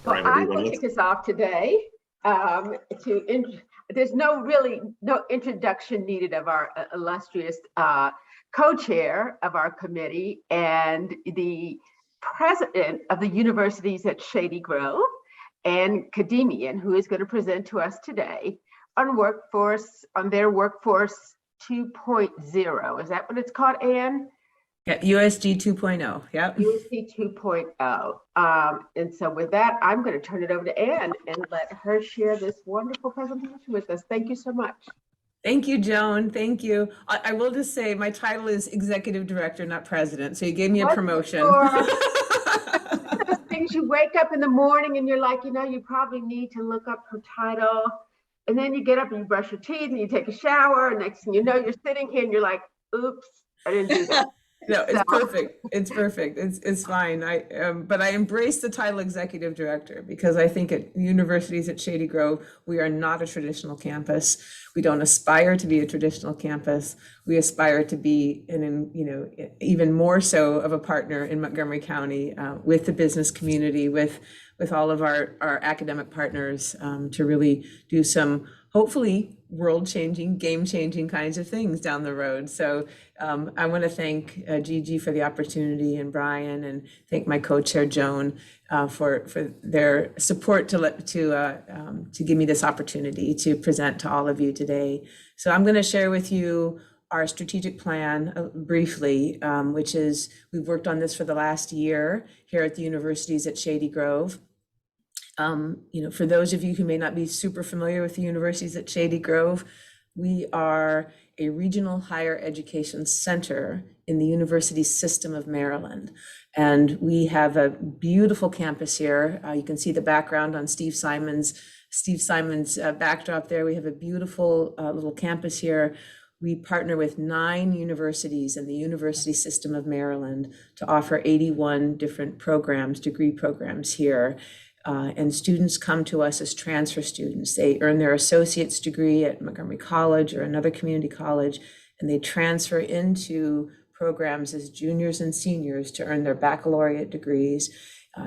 Well, I will kick us off today. There's no introduction needed of our illustrious co-chair of our committee and the president of the universities at Shady Grove, and Khademian, who is going to present to us today on their workforce 2.0. Is that what it's called, Anne? Yeah, USG 2.0. Yep. USG 2.0. And so with that, I'm going to turn it over to Anne and let her share this wonderful presentation with us. Thank you so much. Thank you, Joan. Thank you. I will just say my title is executive director, not president. So you gave me a promotion. Those things you wake up in the morning and you're like, you probably need to look up her title. And then you get up and you brush your teeth and you take a shower. And next thing you know, you're sitting here and you're like, oops, I didn't do that. No, it's perfect. It's perfect. It's fine. But I embrace the title executive director because I think at universities at Shady Grove, we are not a traditional campus. We don't aspire to be a traditional campus. We aspire to be even more so of a partner in Montgomery County with the business community, with all of our academic partners to really do some hopefully world-changing, game-changing kinds of things down the road. So I want to thank Gigi for the opportunity and Brian, and thank my co-chair Joan for their support to give me this opportunity to present to all of you today. So I'm going to share with you our strategic plan briefly, which is we've worked on this for the last year here at the universities at Shady Grove. For those of you who may not be super familiar with the universities at Shady Grove, we are a regional higher education center in the university system of Maryland. And we have a beautiful campus here. You can see the background on Steve Simon's backdrop there. We have a beautiful little campus here. We partner with 9 universities in the university system of Maryland to offer 81 different programs, degree programs here. And students come to us as transfer students. They earn their associate's degree at Montgomery College or another community college, and they transfer into programs as juniors and seniors to earn their baccalaureate degrees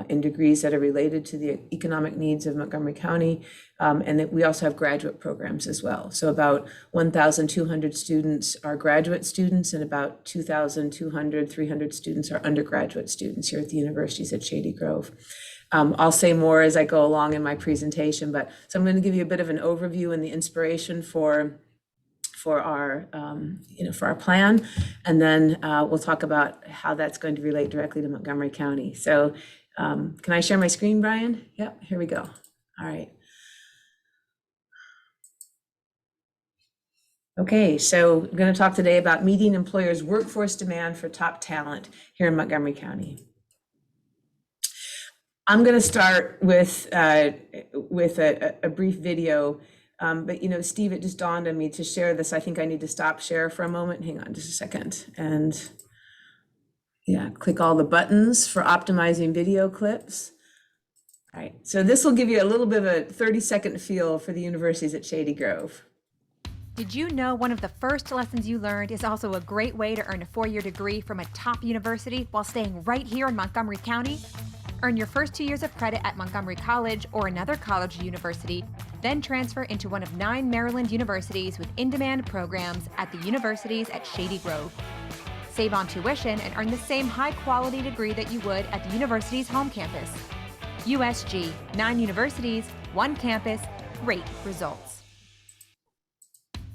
in degrees that are related to the economic needs of Montgomery County. And that we also have graduate programs as well. So about 1,200 students are graduate students and about 2,200, 300 students are undergraduate students here at the universities at Shady Grove. I'll say more as I go along in my presentation, so I'm going to give you a bit of an overview and the inspiration for our plan, and then we'll talk about how that's going to relate directly to Montgomery County. So can I share my screen, Brian? Yep, here we go. All right. Okay, so we're going to talk today about meeting employers' workforce demand for top talent here in Montgomery County. I'm going to start with a brief video, but Steve, it just dawned on me to share this. I think I need to stop share for a moment. Hang on just a second. And yeah, click all the buttons for optimizing video clips. All right, so this will give you a little bit of a 30-second feel for the universities at Shady Grove. Did you know one of the first lessons you learned is also a great way to earn a 4-year degree from a top university while staying right here in Montgomery County? Earn your first 2 years of credit at Montgomery College or another college or university, then transfer into one of 9 Maryland universities with in-demand programs at the universities at Shady Grove. Save on tuition and earn the same high-quality degree that you would at the university's home campus. USG, 9 universities, 1 campus, great results.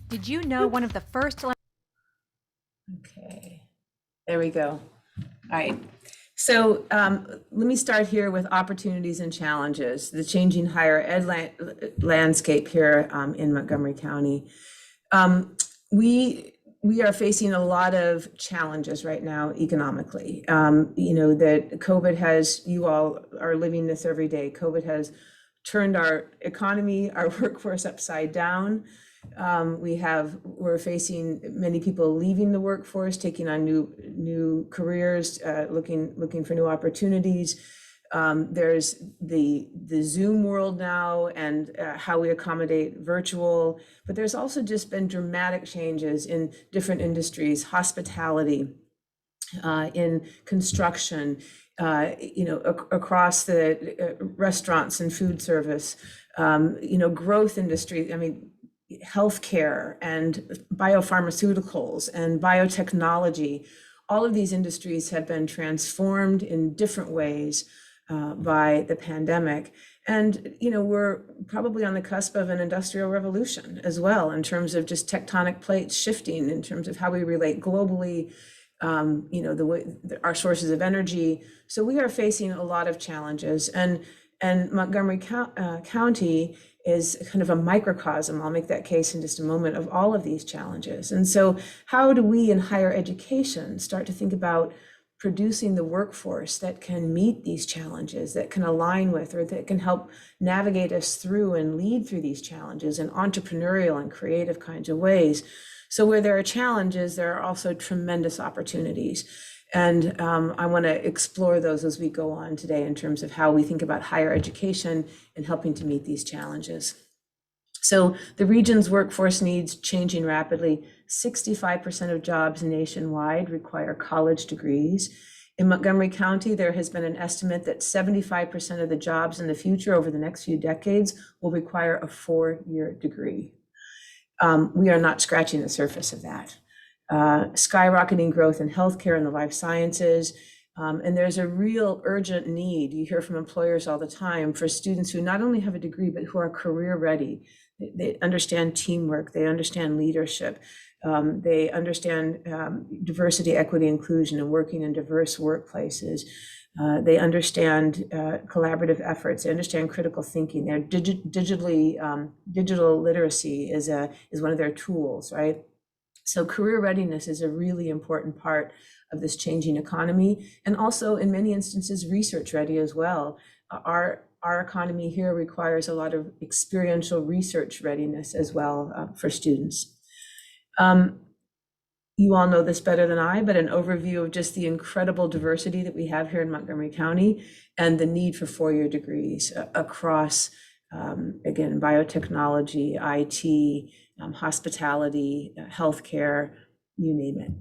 Did you know one of the first... Okay, there we go. All right. So let me start here with opportunities and challenges, the changing higher ed landscape here in Montgomery County. We are facing a lot of challenges right now economically. That COVID has, you all are living this every day. COVID has turned our economy, our workforce upside down. We're facing many people leaving the workforce, taking on new careers, looking for new opportunities. There's the Zoom world now and how we accommodate virtual, but there's also just been dramatic changes in different industries, hospitality, in construction, across the restaurants and food service, growth industry. I mean, healthcare and biopharmaceuticals and biotechnology. All of these industries have been transformed in different ways by the pandemic. And, we're probably on the cusp of an industrial revolution as well, in terms of just tectonic plates shifting, in terms of how we relate globally, the way our sources of energy. So we are facing a lot of challenges, and Montgomery County is kind of a microcosm. I'll make that case in just a moment, of all of these challenges. And so how do we in higher education start to think about producing the workforce that can meet these challenges, that can align with, or that can help navigate us through and lead through these challenges in entrepreneurial and creative kinds of ways? So where there are challenges, there are also tremendous opportunities. And I want to explore those as we go on today, in terms of how we think about higher education and helping to meet these challenges. So the region's workforce needs changing rapidly. 65% of jobs nationwide require college degrees. In Montgomery County, there has been an estimate that 75% of the jobs in the future over the next few decades will require a 4-year degree. We are not scratching the surface of that. Skyrocketing growth in healthcare and the life sciences. And there's a real urgent need, you hear from employers all the time, for students who not only have a degree, but who are career ready. They understand teamwork, they understand leadership, they understand diversity, equity, inclusion, and working in diverse workplaces. They understand collaborative efforts, they understand critical thinking. Their digital literacy is one of their tools, right? So career readiness is a really important part of this changing economy, and also in many instances research ready as well. Our economy here requires a lot of experiential research readiness as well for students. You all know this better than I, but an overview of just the incredible diversity that we have here in Montgomery County, and the need for 4-year degrees across, again, biotechnology, IT, hospitality, healthcare, you name it.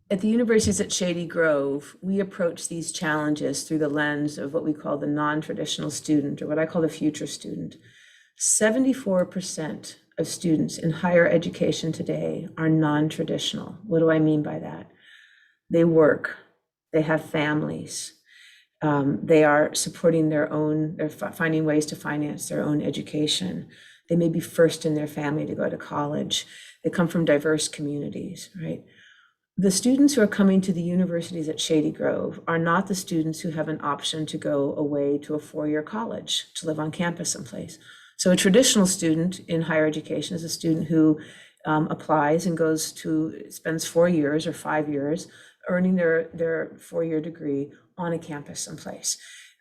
At the universities at Shady Grove, we approach these challenges through the lens of what we call the non-traditional student, or what I call the future student. 74% of students in higher education today are non-traditional. What do I mean by that? They work, they have families, they are supporting they're finding ways to finance their own education. They may be first in their family to go to college. They come from diverse communities, right? The students who are coming to the universities at Shady Grove are not the students who have an option to go away to a 4-year college, to live on campus someplace. So a traditional student in higher education is a student who applies and spends 4 years or 5 years earning their 4-year degree on a campus someplace.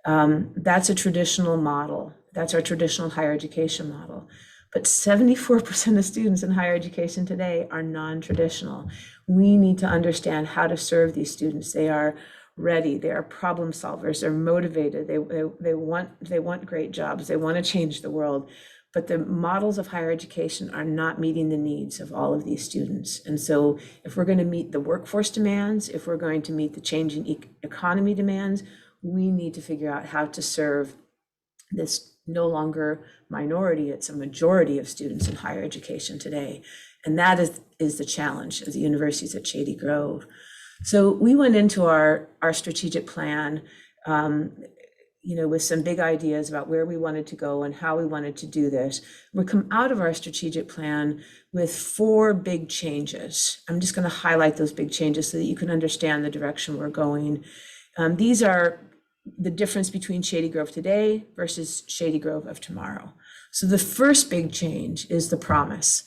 That's a traditional model. That's our traditional higher education model. But 74% of students in higher education today are non-traditional. We need to understand how to serve these students. They are ready, they are problem solvers, they're motivated, they want great jobs, they want to change the world. But the models of higher education are not meeting the needs of all of these students. And so if we're going to meet the workforce demands, if we're going to meet the changing economy demands, we need to figure out how to serve this no longer minority, it's a majority of students in higher education today. And that is the challenge of the universities at Shady Grove. So we went into our strategic plan, with some big ideas about where we wanted to go and how we wanted to do this. We come out of our strategic plan with 4 big changes. I'm just going to highlight those big changes so that you can understand the direction we're going. These are the difference between Shady Grove today versus Shady Grove of tomorrow. So the first big change is the promise.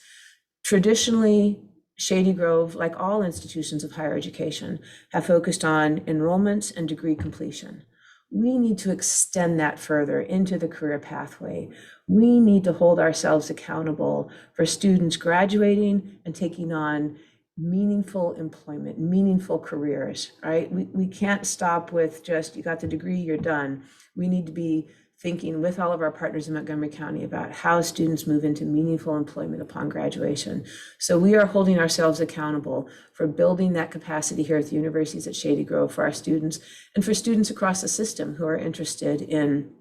Traditionally, Shady Grove, like all institutions of higher education, have focused on enrollments and degree completion. We need to extend that further into the career pathway. We need to hold ourselves accountable for students graduating and taking on meaningful employment, meaningful careers, right? We can't stop with just, you got the degree, you're done. We need to be thinking with all of our partners in Montgomery County about how students move into meaningful employment upon graduation. So we are holding ourselves accountable for building that capacity here at the universities at Shady Grove for our students and for students across the system who are interested in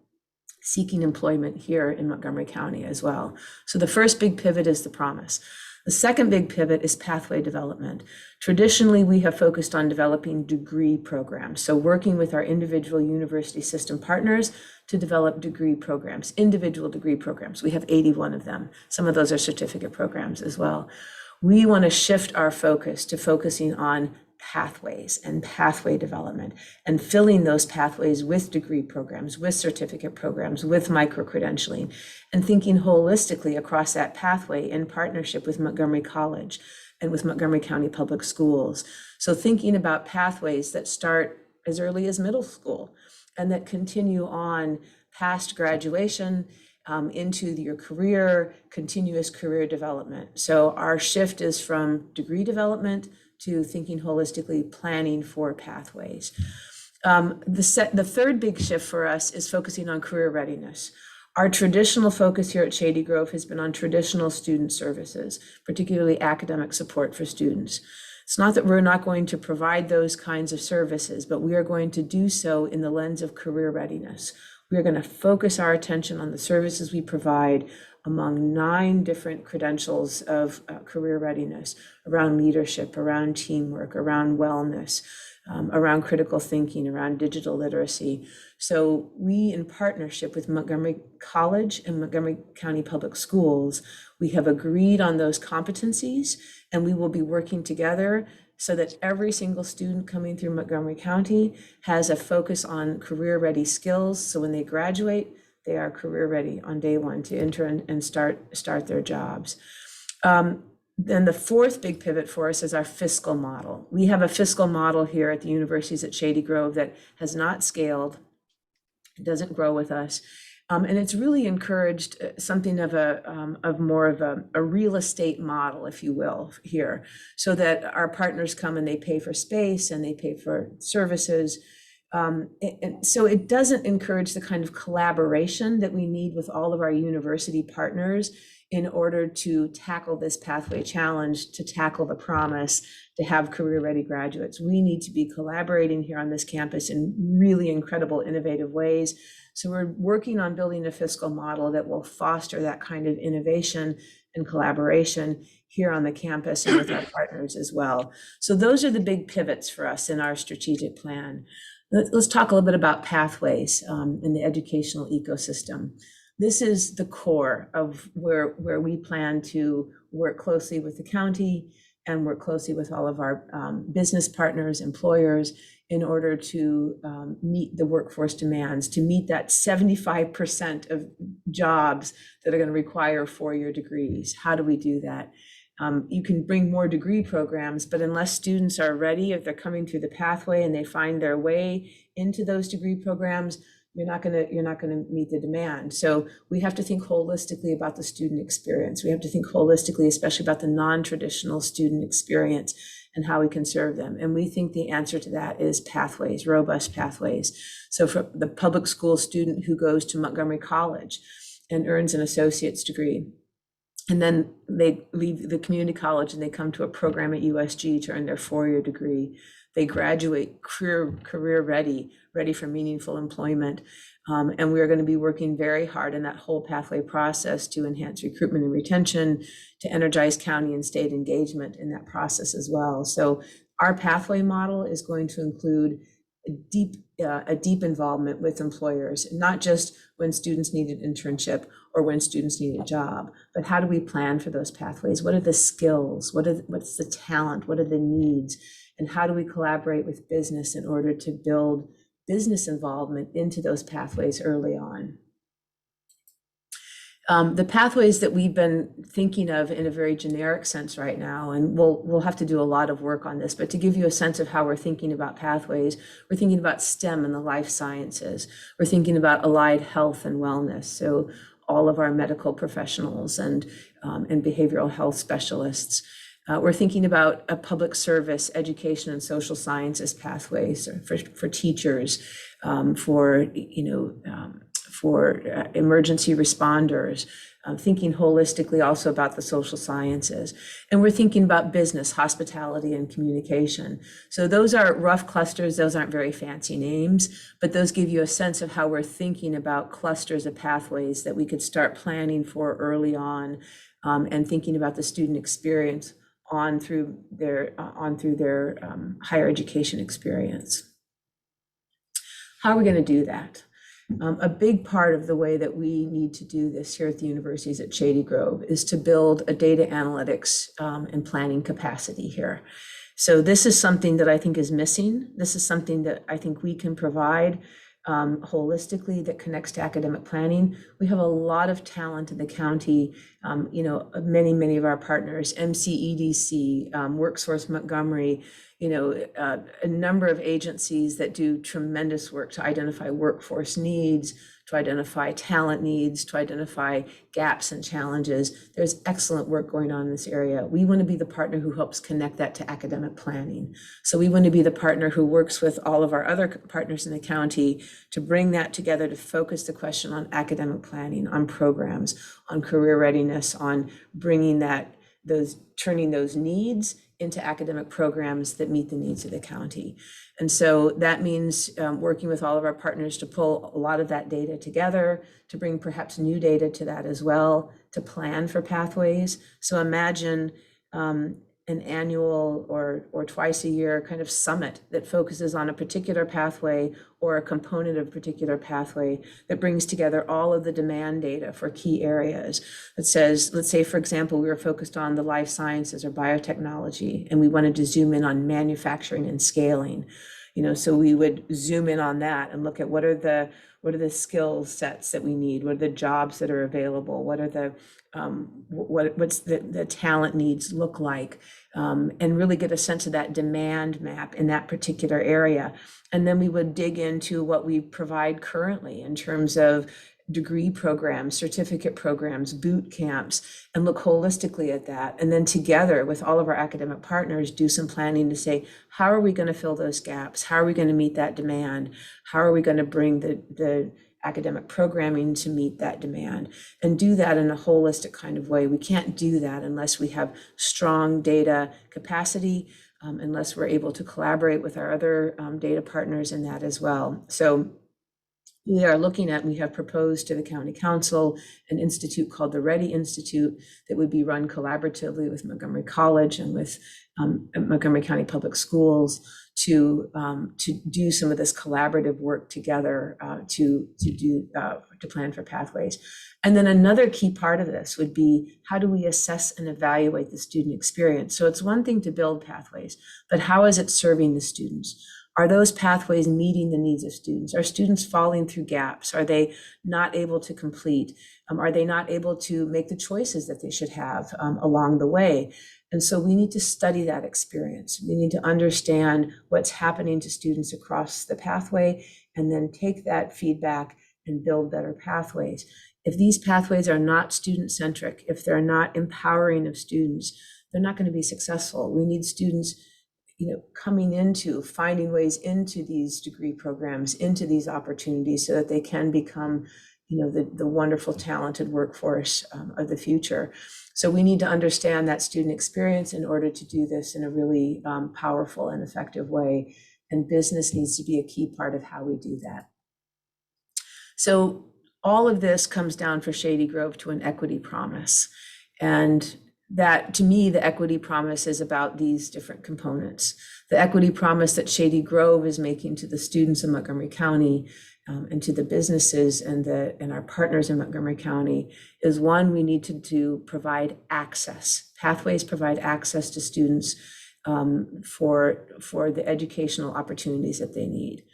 seeking employment here in Montgomery County as well. So the first big pivot is the promise. The second big pivot is pathway development. Traditionally, we have focused on developing degree programs. So working with our individual university system partners to develop degree programs, individual degree programs. We have 81 of them. Some of those are certificate programs as well. We want to shift our focus to focusing on pathways and pathway development and filling those pathways with degree programs, with certificate programs, with micro-credentialing, and thinking holistically across that pathway in partnership with Montgomery College and with Montgomery County Public Schools. So thinking about pathways that start as early as middle school and that continue on past graduation into your career, continuous career development. So our shift is from degree development to thinking holistically, planning for pathways. The third big shift for us is focusing on career readiness. Our traditional focus here at Shady Grove has been on traditional student services, particularly academic support for students. It's not that we're not going to provide those kinds of services, but we are going to do so in the lens of career readiness. We are going to focus our attention on the services we provide among 9 different credentials of career readiness around leadership, around teamwork, around wellness, around critical thinking, around digital literacy. So we, in partnership with Montgomery College and Montgomery County Public Schools, we have agreed on those competencies, and we will be working together so that every single student coming through Montgomery County has a focus on career-ready skills. So when they graduate, they are career ready on day one to enter and start their jobs. Then the fourth big pivot for us is our fiscal model. We have a fiscal model here at the universities at Shady Grove that has not scaled, it doesn't grow with us. And it's really encouraged something of more of a real estate model, if you will, here, so that our partners come and they pay for space and they pay for services. And so it doesn't encourage the kind of collaboration that we need with all of our university partners in order to tackle this pathway challenge, to tackle the promise, to have career-ready graduates. We need to be collaborating here on this campus in really incredible, innovative ways. So we're working on building a fiscal model that will foster that kind of innovation and collaboration here on the campus and with our partners as well. So those are the big pivots for us in our strategic plan. Let's talk a little bit about pathways in the educational ecosystem. This is the core of where we plan to work closely with the county and work closely with all of our business partners, employers, in order to meet the workforce demands, to meet that 75% of jobs that are going to require 4-year degrees. How do we do that? You can bring more degree programs, but unless students are ready, if they're coming through the pathway and they find their way into those degree programs, you're not going to meet the demand. So we have to think holistically about the student experience. We have to think holistically, especially about the non-traditional student experience and how we can serve them. And we think the answer to that is pathways, robust pathways. So for the public school student who goes to Montgomery College and earns an associate's degree, and then they leave the community college and they come to a program at USG to earn their 4-year degree. They graduate career ready for meaningful employment. And we're going to be working very hard in that whole pathway process to enhance recruitment and retention, to energize county and state engagement in that process as well. So our pathway model is going to include a deep involvement with employers, not just when students need an internship or when students need a job, but how do we plan for those pathways? What are the skills? What's the talent? What are the needs? And how do we collaborate with business in order to build business involvement into those pathways early on? The pathways that we've been thinking of in a very generic sense right now, and we'll have to do a lot of work on this, but to give you a sense of how we're thinking about pathways, we're thinking about STEM and the life sciences. We're thinking about allied health and wellness. So all of our medical professionals and behavioral health specialists. We're thinking about a public service, education and social for teachers, for for emergency responders, thinking holistically also about the social sciences. And we're thinking about business, hospitality, and communication. So those are rough clusters. Those aren't very fancy names, but those give you a sense of how we're thinking about clusters of pathways that we could start planning for early on, and thinking about the student experience on through their higher education experience. How are we going to do that? A big part of the way that we need to do this here at the universities at Shady Grove is to build a data analytics and planning capacity here. So this is something that I think is missing. This is something that I think we can provide holistically that connects to academic planning. We have a lot of talent in the county. Many of our partners, MCEDC, WorkSource Montgomery, a number of agencies that do tremendous work to identify workforce needs, to identify talent needs, to identify gaps and challenges. There's excellent work going on in this area. We want to be the partner who helps connect that to academic planning. So we want to be the partner who works with all of our other partners in the county to bring that together, to focus the question on academic planning, on programs, on career readiness, on bringing turning those needs into academic programs that meet the needs of the county. And so that means working with all of our partners to pull a lot of that data together, to bring perhaps new data to that as well, to plan for pathways. So imagine an annual or twice a year kind of summit that focuses on a particular pathway or a component of a particular pathway that brings together all of the demand data for key areas. That says, let's say, for example, we were focused on the life sciences or biotechnology, and we wanted to zoom in on manufacturing and scaling. So we would zoom in on that and look at what are the skill sets that we need, what are the jobs that are available, what are the what's the talent needs look like, and really get a sense of that demand map in that particular area. And then we would dig into what we provide currently in terms of degree programs, certificate programs, boot camps, and look holistically at that. And then together with all of our academic partners, do some planning to say, how are we going to fill those gaps? How are we going to meet that demand? How are we going to bring the academic programming to meet that demand, and do that in a holistic kind of way? We can't do that unless we have strong data capacity, unless we're able to collaborate with our other data partners in that as well. So we have proposed to the county council an institute called the Ready Institute that would be run collaboratively with Montgomery College and with Montgomery County Public Schools to do some of this collaborative work together to plan for pathways. And then another key part of this would be, how do we assess and evaluate the student experience? So it's one thing to build pathways, but how is it serving the students? Are those pathways meeting the needs of students? Are students falling through gaps? Are they not able to complete? Are they not able to make the choices that they should have along the way? And so we need to study that experience. We need to understand what's happening to students across the pathway, and then take that feedback and build better pathways. If these pathways are not student-centric, if they're not empowering of students, they're not going to be successful. We need students coming into, finding ways into these degree programs, into these opportunities, so that they can become, the wonderful, talented workforce of the future. So we need to understand that student experience in order to do this in a really powerful and effective way. And business needs to be a key part of how we do that. So all of this comes down for Shady Grove to an equity promise. And that, to me, the equity promise is about these different components. The equity promise that Shady Grove is making to the students in Montgomery County and to the businesses and our partners in Montgomery County is, one, we need to provide access. Pathways provide access to students for the educational opportunities that they need.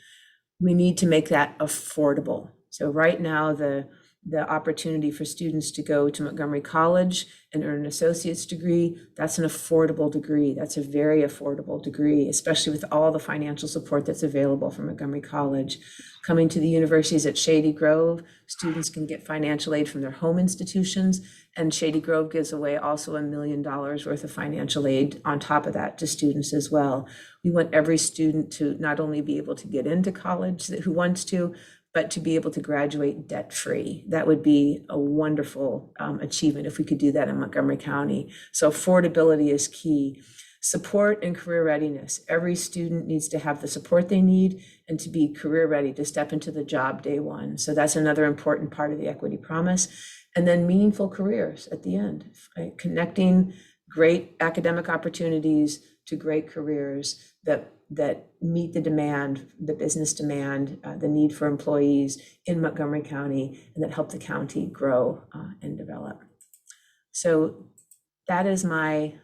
We need to make that affordable. So right now, the opportunity for students to go to Montgomery College and earn an associate's degree, that's an affordable degree. That's a very affordable degree, especially with all the financial support that's available from Montgomery College. Coming to the universities at Shady Grove, students can get financial aid from their home institutions, and Shady Grove gives away also $1 million worth of financial aid on top of that to students as well. We want every student to not only be able to get into college who wants to, but to be able to graduate debt-free. That would be a wonderful achievement if we could do that in Montgomery County. So affordability is key. Support and career readiness. Every student needs to have the support they need and to be career ready to step into the job day one. So that's another important part of the equity promise. And then meaningful careers at the end, right? Connecting great academic opportunities to great careers that meet the demand, the business demand, the need for employees in Montgomery County, and that help the county grow and develop. So that's my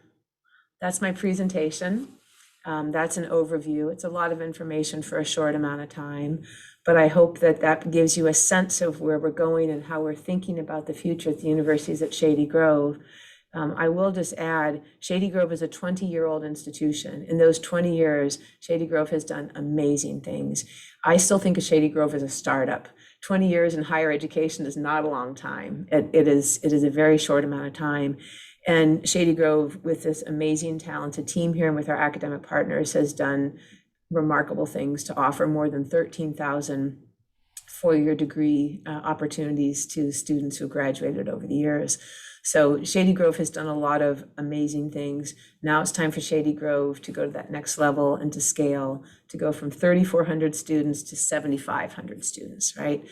presentation. That's an overview. It's a lot of information for a short amount of time, but I hope that gives you a sense of where we're going and how we're thinking about the future at the universities at Shady Grove. I will just add, Shady Grove is a 20-year-old institution. In those 20 years, Shady Grove has done amazing things. I still think of Shady Grove as a startup. 20 years in higher education is not a long time. It is a very short amount of time. And Shady Grove, with this amazing, talented team here and with our academic partners, has done remarkable things to offer more than 13,000 four-year degree opportunities to students who graduated over the years. So Shady Grove has done a lot of amazing things. Now it's time for Shady Grove to go to that next level and to scale, to go from 3,400 students to 7,500 students, right?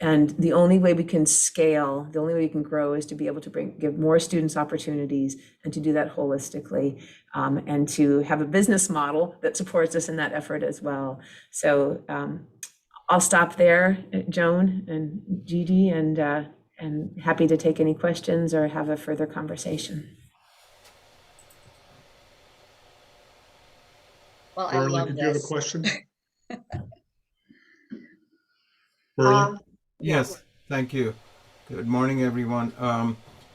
And the only way we can scale, the only way we can grow is to be able to give more students opportunities and to do that holistically, and to have a business model that supports us in that effort as well. So I'll stop there, Joan and Gigi, and happy to take any questions or have a further conversation. Well, I Berlin, love did you have a this. question? Berlin? Yes, thank you. Good morning, everyone.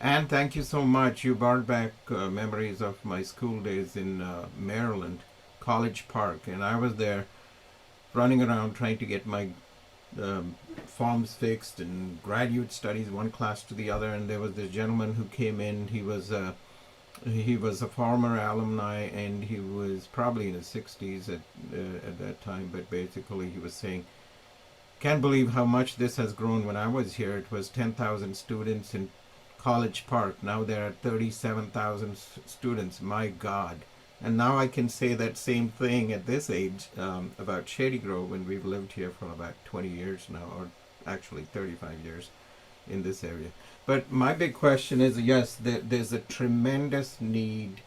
Anne, thank you so much. You brought back memories of my school days in Maryland, College Park, and I was there running around trying to get my forms fixed and graduate studies one class to the other. And there was this gentleman who came in. He was a former alumni, and he was probably in his 60s at that time. But basically, he was saying, "Can't believe how much this has grown. When I was here, it was 10,000 students in College Park. Now there are 37,000 students. My God." And now I can say that same thing at this age about Shady Grove, when we've lived here for about 20 years now, or actually 35 years in this area. But my big question is, yes, there's a tremendous need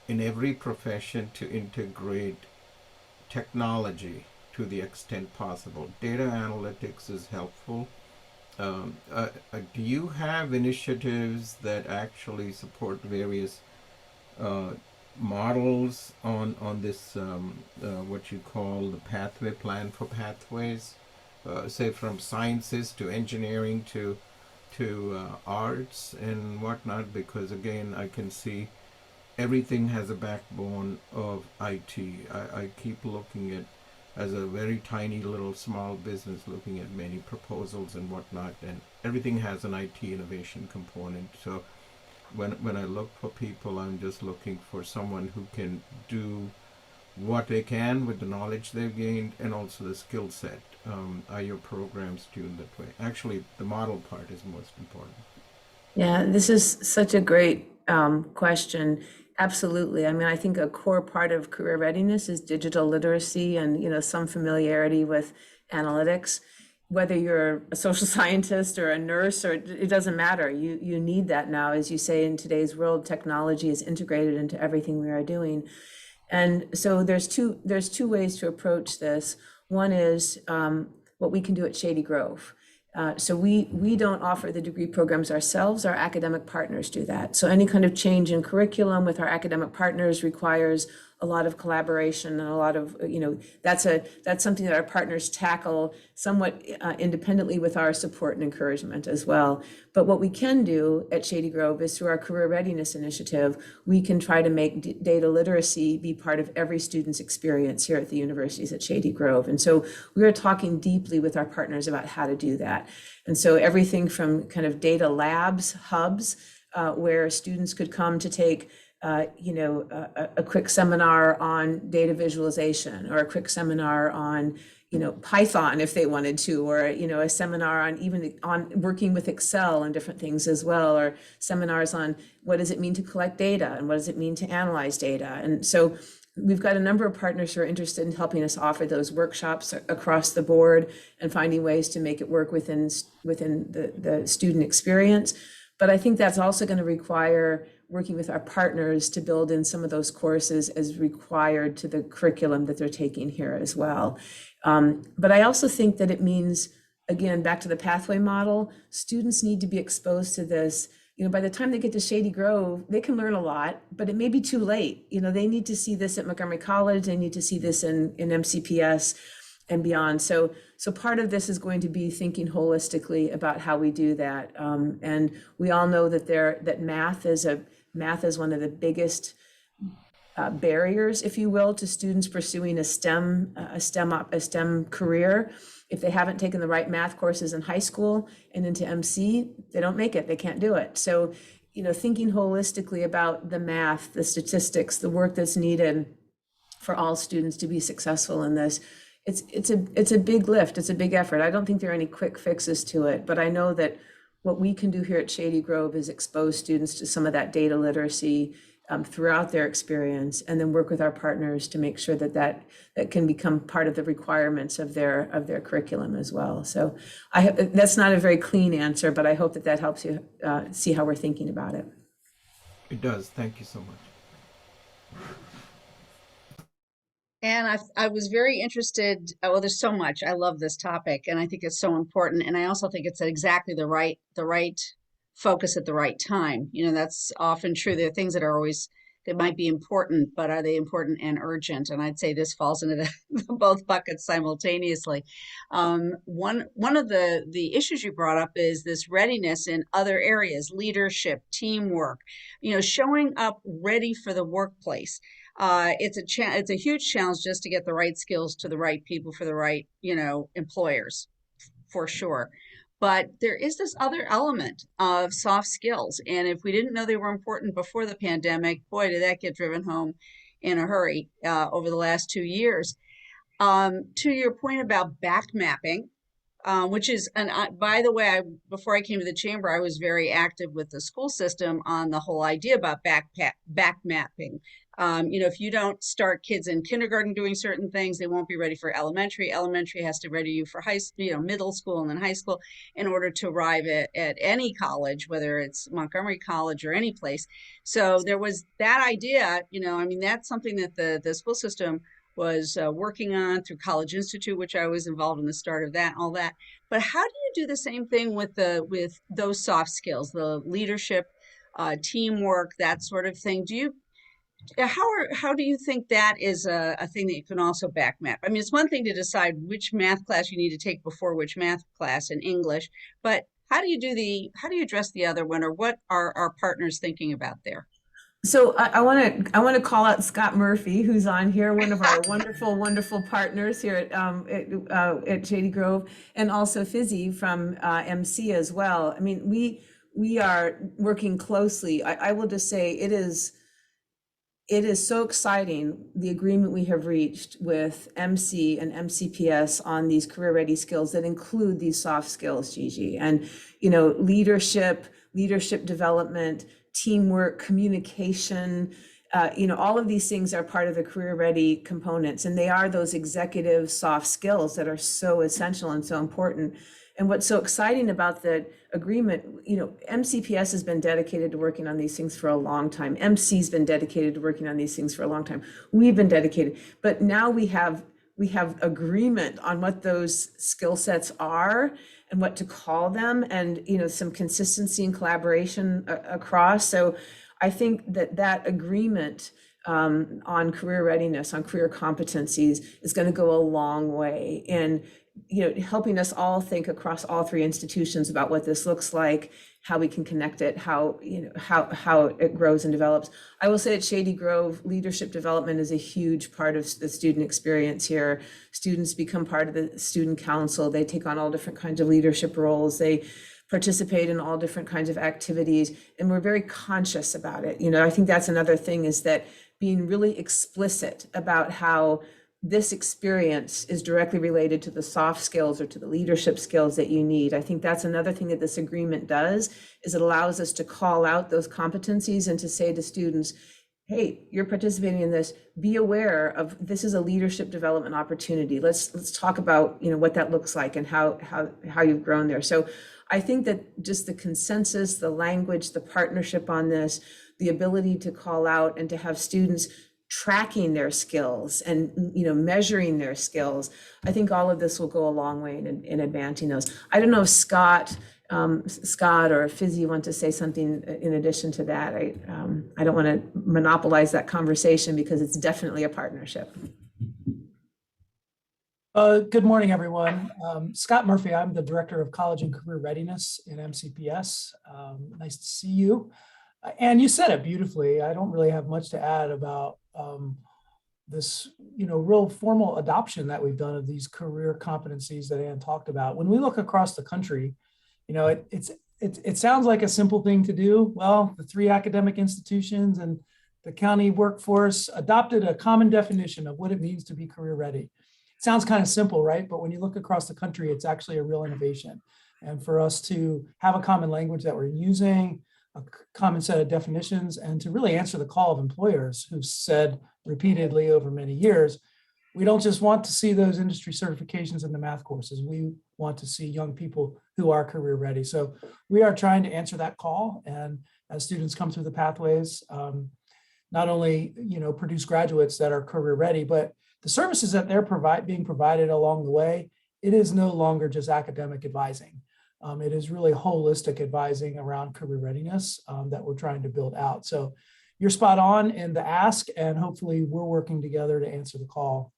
in every profession to integrate technology to the extent possible. Data analytics is helpful. Do you have initiatives that actually support various models on this, what you call the pathway plan for pathways, say from sciences to engineering to arts and whatnot? Because again, I can see everything has a backbone of IT. I keep looking at, as a very tiny little small business, looking at many proposals and whatnot, and everything has an IT innovation component. So when I look for people, I'm just looking for someone who can do what they can with the knowledge they've gained and also the skill set. Are your programs tuned that way? Actually, the model part is most important. Yeah, this is such a great question. Absolutely. I mean, I think a core part of career readiness is digital literacy and, some familiarity with analytics. Whether you're a social scientist or a nurse, or it doesn't matter. You need that now. As you say, in today's world, technology is integrated into everything we are doing. And so there's two ways to approach this. One is what we can do at Shady Grove. So we don't offer the degree programs ourselves. Our academic partners do that. So any kind of change in curriculum with our academic partners requires a lot of collaboration and a lot of, that's something that our partners tackle somewhat independently with our support and encouragement as well. But what we can do at Shady Grove is through our Career Readiness Initiative, we can try to make data literacy be part of every student's experience here at the universities at Shady Grove. And so we are talking deeply with our partners about how to do that. And so everything from kind of data labs, hubs, where students could come to take a quick seminar on data visualization, or a quick seminar on, Python if they wanted to, or, a seminar on even on working with Excel and different things as well, or seminars on what does it mean to collect data and what does it mean to analyze data. And so we've got a number of partners who are interested in helping us offer those workshops across the board and finding ways to make it work within the student experience. But I think that's also going to require working with our partners to build in some of those courses as required to the curriculum that they're taking here as well. But I also think that it means, again, back to the pathway model, students need to be exposed to this. By the time they get to Shady Grove, they can learn a lot, but it may be too late. They need to see this at Montgomery College, they need to see this in MCPS and beyond. So part of this is going to be thinking holistically about how we do that. And we all know that math is one of the biggest barriers, if you will, to students pursuing a STEM career. If they haven't taken the right math courses in high school and into MC, they don't make it, they can't do it. So, thinking holistically about the math, the statistics, the work that's needed for all students to be successful in this, it's a big lift, it's a big effort. I don't think there are any quick fixes to it, but I know that what we can do here at Shady Grove is expose students to some of that data literacy throughout their experience, and then work with our partners to make sure that can become part of the requirements of their curriculum as well. So that's not a very clean answer, but I hope that helps you see how we're thinking about it. It does. Thank you so much. And I was very interested. Well, there's so much. I love this topic, and I think it's so important. And I also think it's exactly the right focus at the right time. That's often true. There are things that might be important, but are they important and urgent? And I'd say this falls into both buckets simultaneously. One of the issues you brought up is this readiness in other areas, leadership, teamwork, showing up ready for the workplace. It's a huge challenge just to get the right skills to the right people for the right, employers, for sure. But there is this other element of soft skills. And if we didn't know they were important before the pandemic, boy, did that get driven home in a hurry over the last 2 years. To your point about back mapping, which is, by the way, before I came to the chamber, I was very active with the school system on the whole idea about back mapping. If you don't start kids in kindergarten doing certain things, they won't be ready for elementary. Elementary has to ready you for middle school and then high school in order to arrive at any college, whether it's Montgomery College or any place. So there was that idea, that's something that the school system was working on through College Institute, which I was involved in the start of that, all that. But how do you do the same thing with those soft skills, the leadership, teamwork, that sort of thing? How do you think that is a thing that you can also back map? It's one thing to decide which math class you need to take before which math class in English, but how do you address the other one, or what are our partners thinking about there? So I want to call out Scott Murphy, who's on here, one of our wonderful partners here at Shady Grove, and also Fizzy from MC as well. We are working closely. I will just say it is so exciting, the agreement we have reached with MC and MCPS on these career ready skills that include these soft skills, Gigi, and leadership development, teamwork, communication, all of these things are part of the career ready components, and they are those executive soft skills that are so essential and so important. And what's so exciting about the agreement, MCPS has been dedicated to working on these things for a long time. MC's been dedicated to working on these things for a long time. We've been dedicated, but now we have agreement on what those skill sets are and what to call them, and some consistency and collaboration across. So I think that agreement on career readiness, on career competencies, is going to go a long way in helping us all think across all three institutions about what this looks like, how we can connect it, how it grows and develops. I will say at Shady Grove, leadership development is a huge part of the student experience here. Students become part of the student council. They take on all different kinds of leadership roles. They participate in all different kinds of activities, and we're very conscious about it. I think that's another thing, is that being really explicit about how this experience is directly related to the soft skills or to the leadership skills that you need. I think that's another thing that this agreement does, is it allows us to call out those competencies and to say to students, hey, you're participating in this, be aware of this is a leadership development opportunity. Let's talk about, what that looks like and how you've grown there. So I think that just the consensus, the language, the partnership on this, the ability to call out and to have students tracking their skills and measuring their skills, I think all of this will go a long way in advancing those. I don't know if Scott or Fizzy want to say something in addition to that. I don't want to monopolize that conversation because it's definitely a partnership. Good morning, everyone. Scott Murphy, I'm the Director of College and Career Readiness in MCPS. Nice to see you. And you said it beautifully. I don't really have much to add about this, real formal adoption that we've done of these career competencies that Ann talked about. When we look across the country, it sounds like a simple thing to do. Well, the 3 academic institutions and the county workforce adopted a common definition of what it means to be career ready. It sounds kind of simple, right? But when you look across the country, it's actually a real innovation. And for us to have a common language that we're using, a common set of definitions, and to really answer the call of employers who've said repeatedly over many years, we don't just want to see those industry certifications in the math courses. We want to see young people who are career ready. So we are trying to answer that call. And as students come through the pathways, not only produce graduates that are career ready, but the services that they're being provided along the way, it is no longer just academic advising. It is really holistic advising around career readiness that we're trying to build out. So you're spot on in the ask, and hopefully we're working together to answer the call.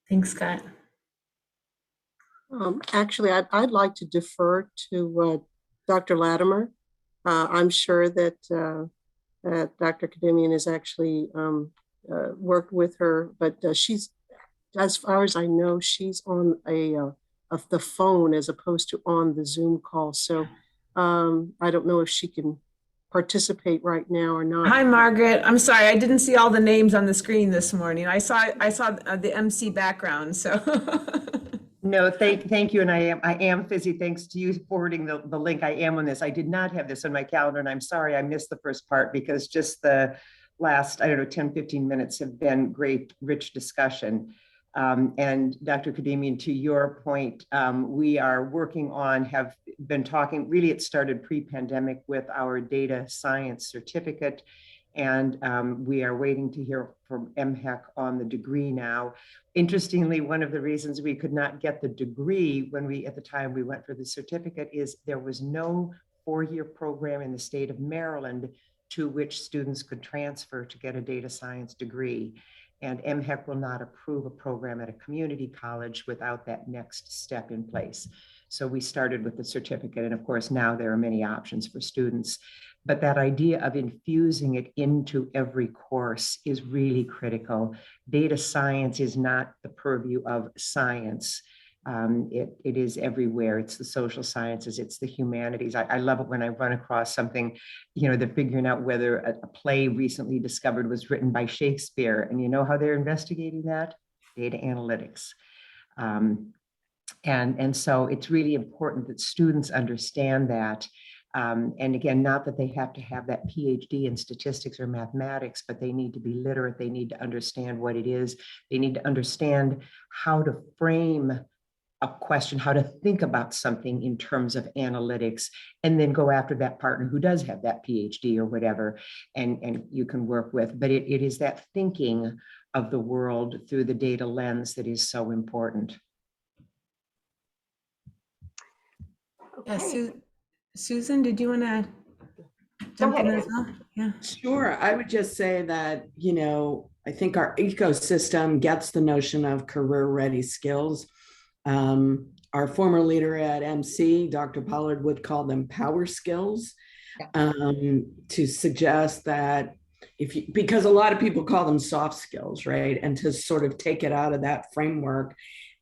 Thanks, Scott. Actually, I'd like to defer to Dr. Latimer. I'm sure that Dr. Khademian has actually worked with her, but she's, as far as I know, she's on the phone as opposed to on the Zoom call. So I don't know if she can participate right now or not. Hi, Margaret. I'm sorry, I didn't see all the names on the screen this morning. I saw the MC background, so. No, thank you. And I am Fizzy. Thanks to you forwarding the link. I am on this. I did not have this on my calendar, and I'm sorry I missed the first part because just the last, 10, 15 minutes have been great, rich discussion. And Dr. Khademian, to your point, we are working on, have been talking, really it started pre-pandemic with our data science certificate. And we are waiting to hear from MHEC on the degree now. Interestingly, one of the reasons we could not get the degree at the time we went for the certificate is there was no 4-year program in the state of Maryland to which students could transfer to get a data science degree. And MHEC will not approve a program at a community college without that next step in place. So we started with the certificate, and of course now there are many options for students. But that idea of infusing it into every course is really critical. Data science is not the purview of science. It is everywhere. It's the social sciences, it's the humanities. I love it when I run across something, they're figuring out whether a play recently discovered was written by Shakespeare. And you know how they're investigating that? Data analytics. And so it's really important that students understand that. And again, not that they have to have that PhD in statistics or mathematics, but they need to be literate. They need to understand what it is. They need to understand how to frame a question, how to think about something in terms of analytics, and then go after that partner who does have that PhD or whatever, and you can work with. But it is that thinking of the world through the data lens that is so important. Okay. Susan, did you want to jump in as well? Yeah. Sure. I would just say that, I think our ecosystem gets the notion of career ready skills. Our former leader at MC, Dr. Pollard, would call them power skills, to suggest that because a lot of people call them soft skills, right? And to sort of take it out of that framework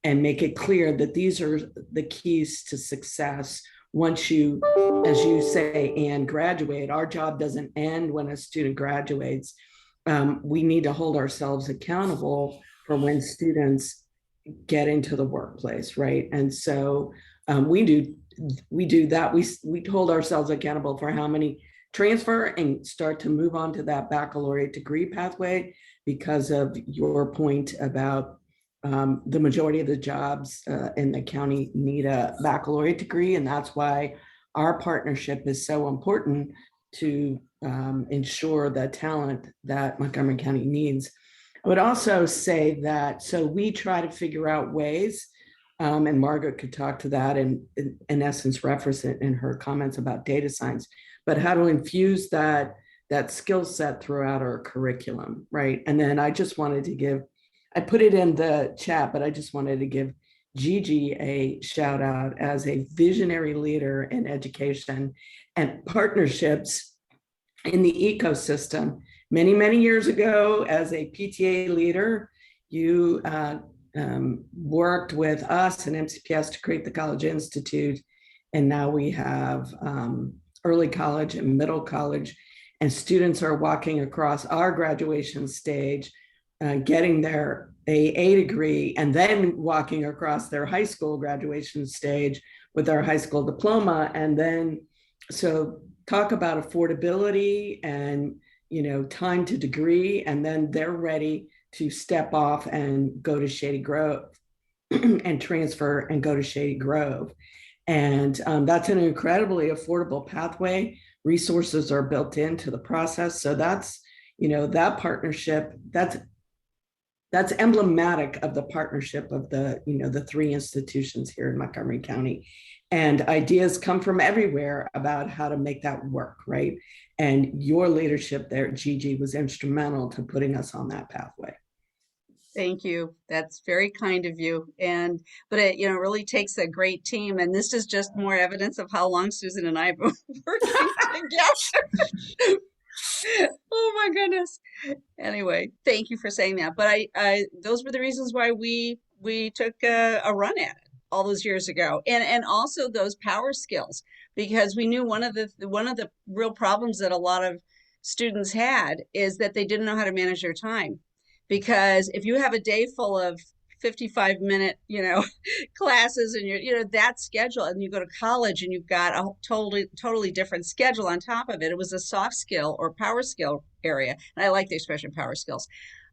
and make it clear that these are the keys to success. Once you, as you say, and graduate, our job doesn't end when a student graduates. We need to hold ourselves accountable for when students get into the workplace, right? And so we do that. We hold ourselves accountable for how many transfer and start to move on to that baccalaureate degree pathway, because of your point about the majority of the jobs in the county need a baccalaureate degree. And that's why our partnership is so important to ensure the talent that Montgomery County needs. I would also say that, so we try to figure out ways, and Margaret could talk to that and in essence reference it in her comments about data science, but how to infuse that skill set throughout our curriculum, right? And then I just wanted to give, I put it in the chat, but I just wanted to give Gigi a shout out as a visionary leader in education and partnerships in the ecosystem. Many, many years ago, as a PTA leader, you worked with us and MCPS to create the College Institute. And now we have early college and middle college, and students are walking across our graduation stage, getting their AA degree, and then walking across their high school graduation stage with their high school diploma. And then, so talk about affordability and, you know, time to degree, and then they're ready to step off and go to Shady Grove and transfer and go to Shady Grove. And that's an incredibly affordable pathway. Resources are built into the process. So that's, you know, that partnership, that's emblematic of the partnership of the, you know, the three institutions here in Montgomery County. And ideas come from everywhere about how to make that work, right? And your leadership there, Gigi, was instrumental to putting us on that pathway. Thank you. That's very kind of you. But it, you know, really takes a great team. And this is just more evidence of how long Susan and I have been working together. Oh my goodness. Anyway, thank you for saying that. But I those were the reasons why we took a run at it all those years ago, and also those power skills, because we knew one of the real problems that a lot of students had is that they didn't know how to manage their time. Because if you have a day full of 55-minute, you know, classes, and you're, that schedule, and you go to college and you've got a totally different schedule on top of it. It was a soft skill or power skill area. And I like the expression power skills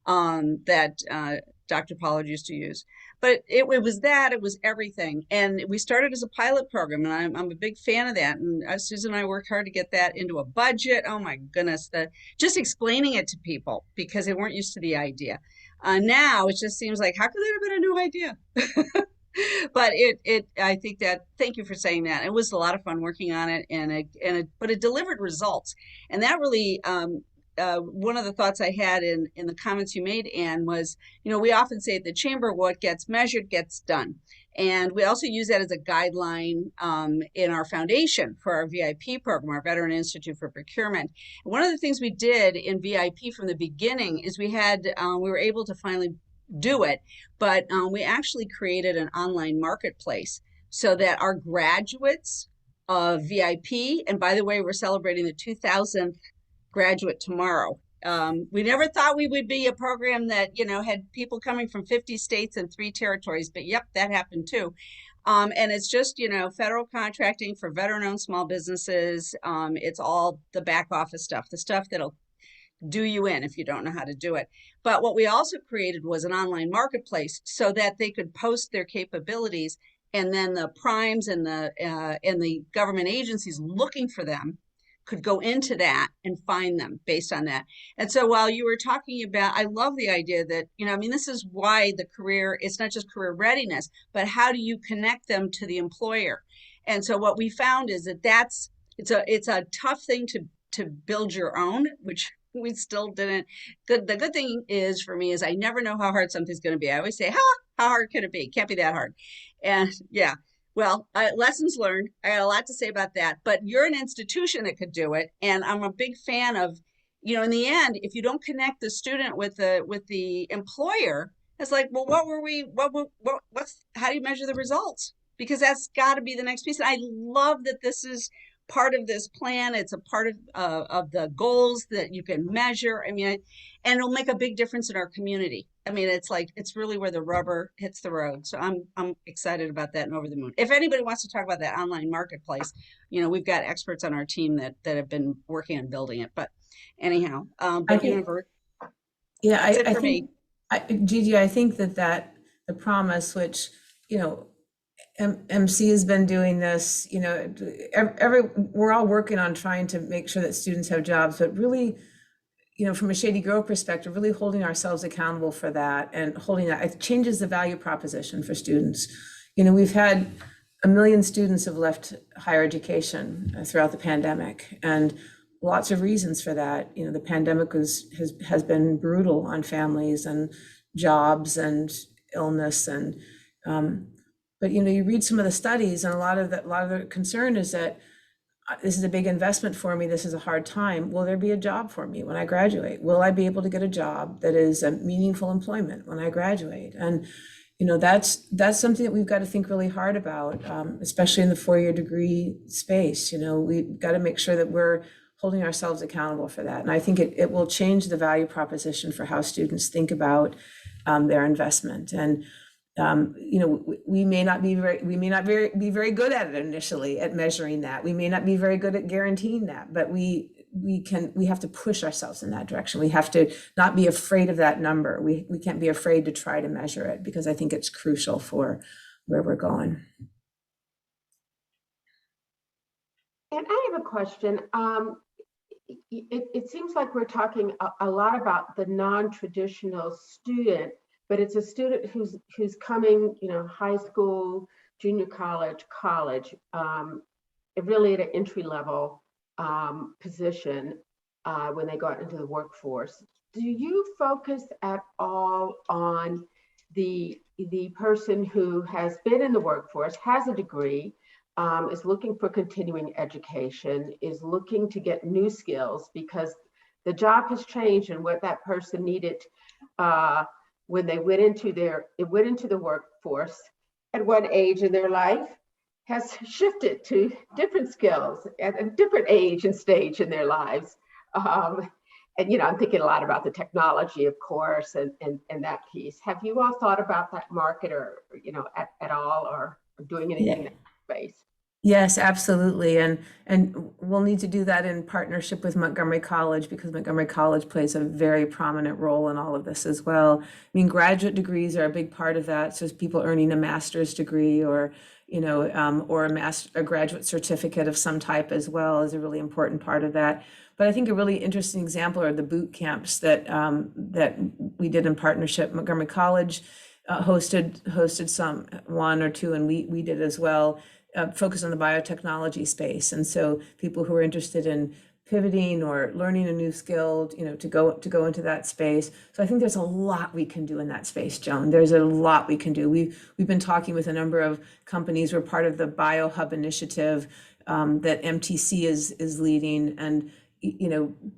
that Dr. Pollard used to use. But it was everything. And we started as a pilot program, and I'm a big fan of that. And Susan and I worked hard to get that into a budget. Oh my goodness, just explaining it to people because they weren't used to the idea. Now it just seems like, how could that have been a new idea? But I think that, thank you for saying that. It was a lot of fun working on it, but it delivered results. And that really, one of the thoughts I had in the comments you made, Anne, was, we often say at the chamber, what gets measured gets done. And we also use that as a guideline in our foundation for our VIP program, our Veteran Institute for Procurement. And one of the things we did in VIP from the beginning is we were able to finally do it, but we actually created an online marketplace so that our graduates of VIP, and by the way, we're celebrating the 2000th graduate tomorrow. We never thought we would be a program that, had people coming from 50 states and 3 territories, but yep, that happened too. And it's just, federal contracting for veteran-owned small businesses. It's all the back office stuff, the stuff that'll do you in if you don't know how to do it. But what we also created was an online marketplace so that they could post their capabilities, and then the primes and the government agencies looking for them could go into that and find them based on that. And so while you were talking about, I love the idea that, this is why the career, it's not just career readiness, but how do you connect them to the employer? And so what we found is that it's a tough thing to build your own, which we still didn't. The good thing is for me is I never know how hard something's going to be. I always say, how hard could it be? Can't be that hard. And yeah. Well, lessons learned. I got a lot to say about that, but you're an institution that could do it. And I'm a big fan of, in the end, if you don't connect the student with the employer, It's like, well, how do you measure the results? Because that's got to be the next piece. And I love that this is part of this plan. It's a part of the goals that you can measure. I mean, and it'll make a big difference in our community. I mean, it's like, it's really where the rubber hits the road. So I'm excited about that and over the moon. If anybody wants to talk about that online marketplace, we've got experts on our team that have been working on building it. But anyhow, I think, yeah, that's it I for think, me. Gigi, I think that the promise, which, MC has been doing this, we're all working on trying to make sure that students have jobs, but really, from a Shady Grove perspective, really holding ourselves accountable for that and holding that, it changes the value proposition for students. We've had 1 million students have left higher education throughout the pandemic, and lots of reasons for that. The pandemic has been brutal on families and jobs and illness, and but you read some of the studies, and a lot of the concern is that this is a big investment for me. This is a hard time. Will there be a job for me when I graduate? Will I be able to get a job that is a meaningful employment when I graduate? And that's something that we've got to think really hard about, especially in the 4-year degree space. We've got to make sure that we're holding ourselves accountable for that. And I think it will change the value proposition for how students think about their investment. And we may not be very good at it initially at measuring that. We may not be very good at guaranteeing that, but we have to push ourselves in that direction. We have to not be afraid of that number. We can't be afraid to try to measure it, because I think it's crucial for where we're going. And I have a question. It seems like we're talking a lot about the non-traditional student, but it's a student who's coming, high school, junior college, really at an entry level position when they go out into the workforce. Do you focus at all on the person who has been in the workforce, has a degree, is looking for continuing education, is looking to get new skills, because the job has changed, and what that person needed when they went into the workforce at one age in their life has shifted to different skills at a different age and stage in their lives. And I'm thinking a lot about the technology, of course, and that piece. Have you all thought about that market, or at all, or doing anything in that space? Yes, absolutely. And we'll need to do that in partnership with Montgomery College, because Montgomery College plays a very prominent role in all of this as well. I mean, graduate degrees are a big part of that. So people earning a master's degree or a graduate certificate of some type as well is a really important part of that. But I think a really interesting example are the boot camps that we did in partnership. Montgomery College hosted some, 1 or 2, and we did as well. Focus on the biotechnology space, and so people who are interested in pivoting or learning a new skill, to go into that space. So I think there's a lot we can do in that space, Joan. There's a lot we can do. We've been talking with a number of companies. We're part of the BioHub initiative that MTC is leading, and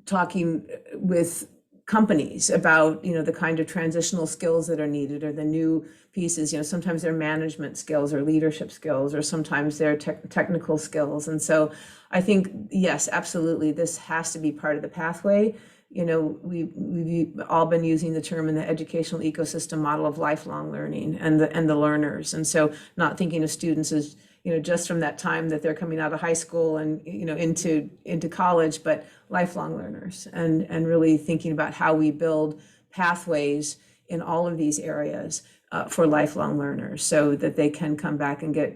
talking with companies about the kind of transitional skills that are needed, or the new pieces. Sometimes they're management skills or leadership skills, or sometimes they're technical skills. And so I think, yes, absolutely, this has to be part of the pathway. We've all been using the term in the educational ecosystem model of lifelong learning and the learners. And so not thinking of students as just from that time that they're coming out of high school and into college, but lifelong learners, and really thinking about how we build pathways in all of these areas for lifelong learners, so that they can come back and get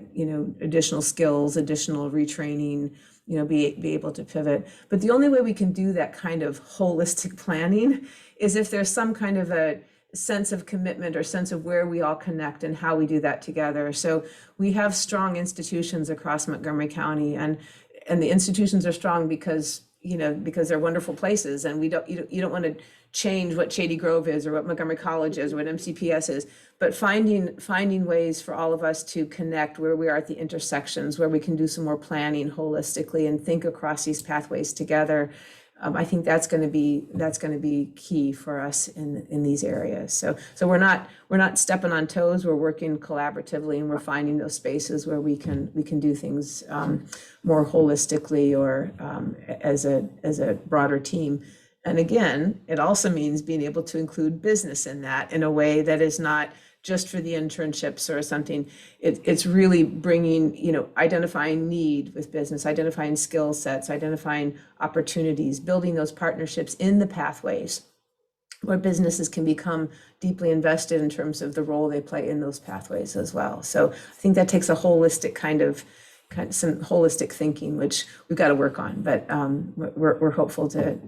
additional skills, additional retraining, be able to pivot. But the only way we can do that kind of holistic planning is if there's some kind of a sense of commitment or sense of where we all connect and how we do that together. So we have strong institutions across Montgomery County, and the institutions are strong because they're wonderful places, and you don't want to change what Shady Grove is, or what Montgomery College is, or what MCPS is, but finding ways for all of us to connect where we are at the intersections, where we can do some more planning holistically and think across these pathways together. I think that's going to be key for us in these areas. So we're not stepping on toes. We're working collaboratively, and we're finding those spaces where we can do things more holistically or as a broader team. And again, it also means being able to include business in that in a way that is not just for the internships or something. It's really bringing, identifying need with business, identifying skill sets, identifying opportunities, building those partnerships in the pathways where businesses can become deeply invested in terms of the role they play in those pathways as well. So I think that takes a holistic kind of some holistic thinking, which we've got to work on. But we're hopeful that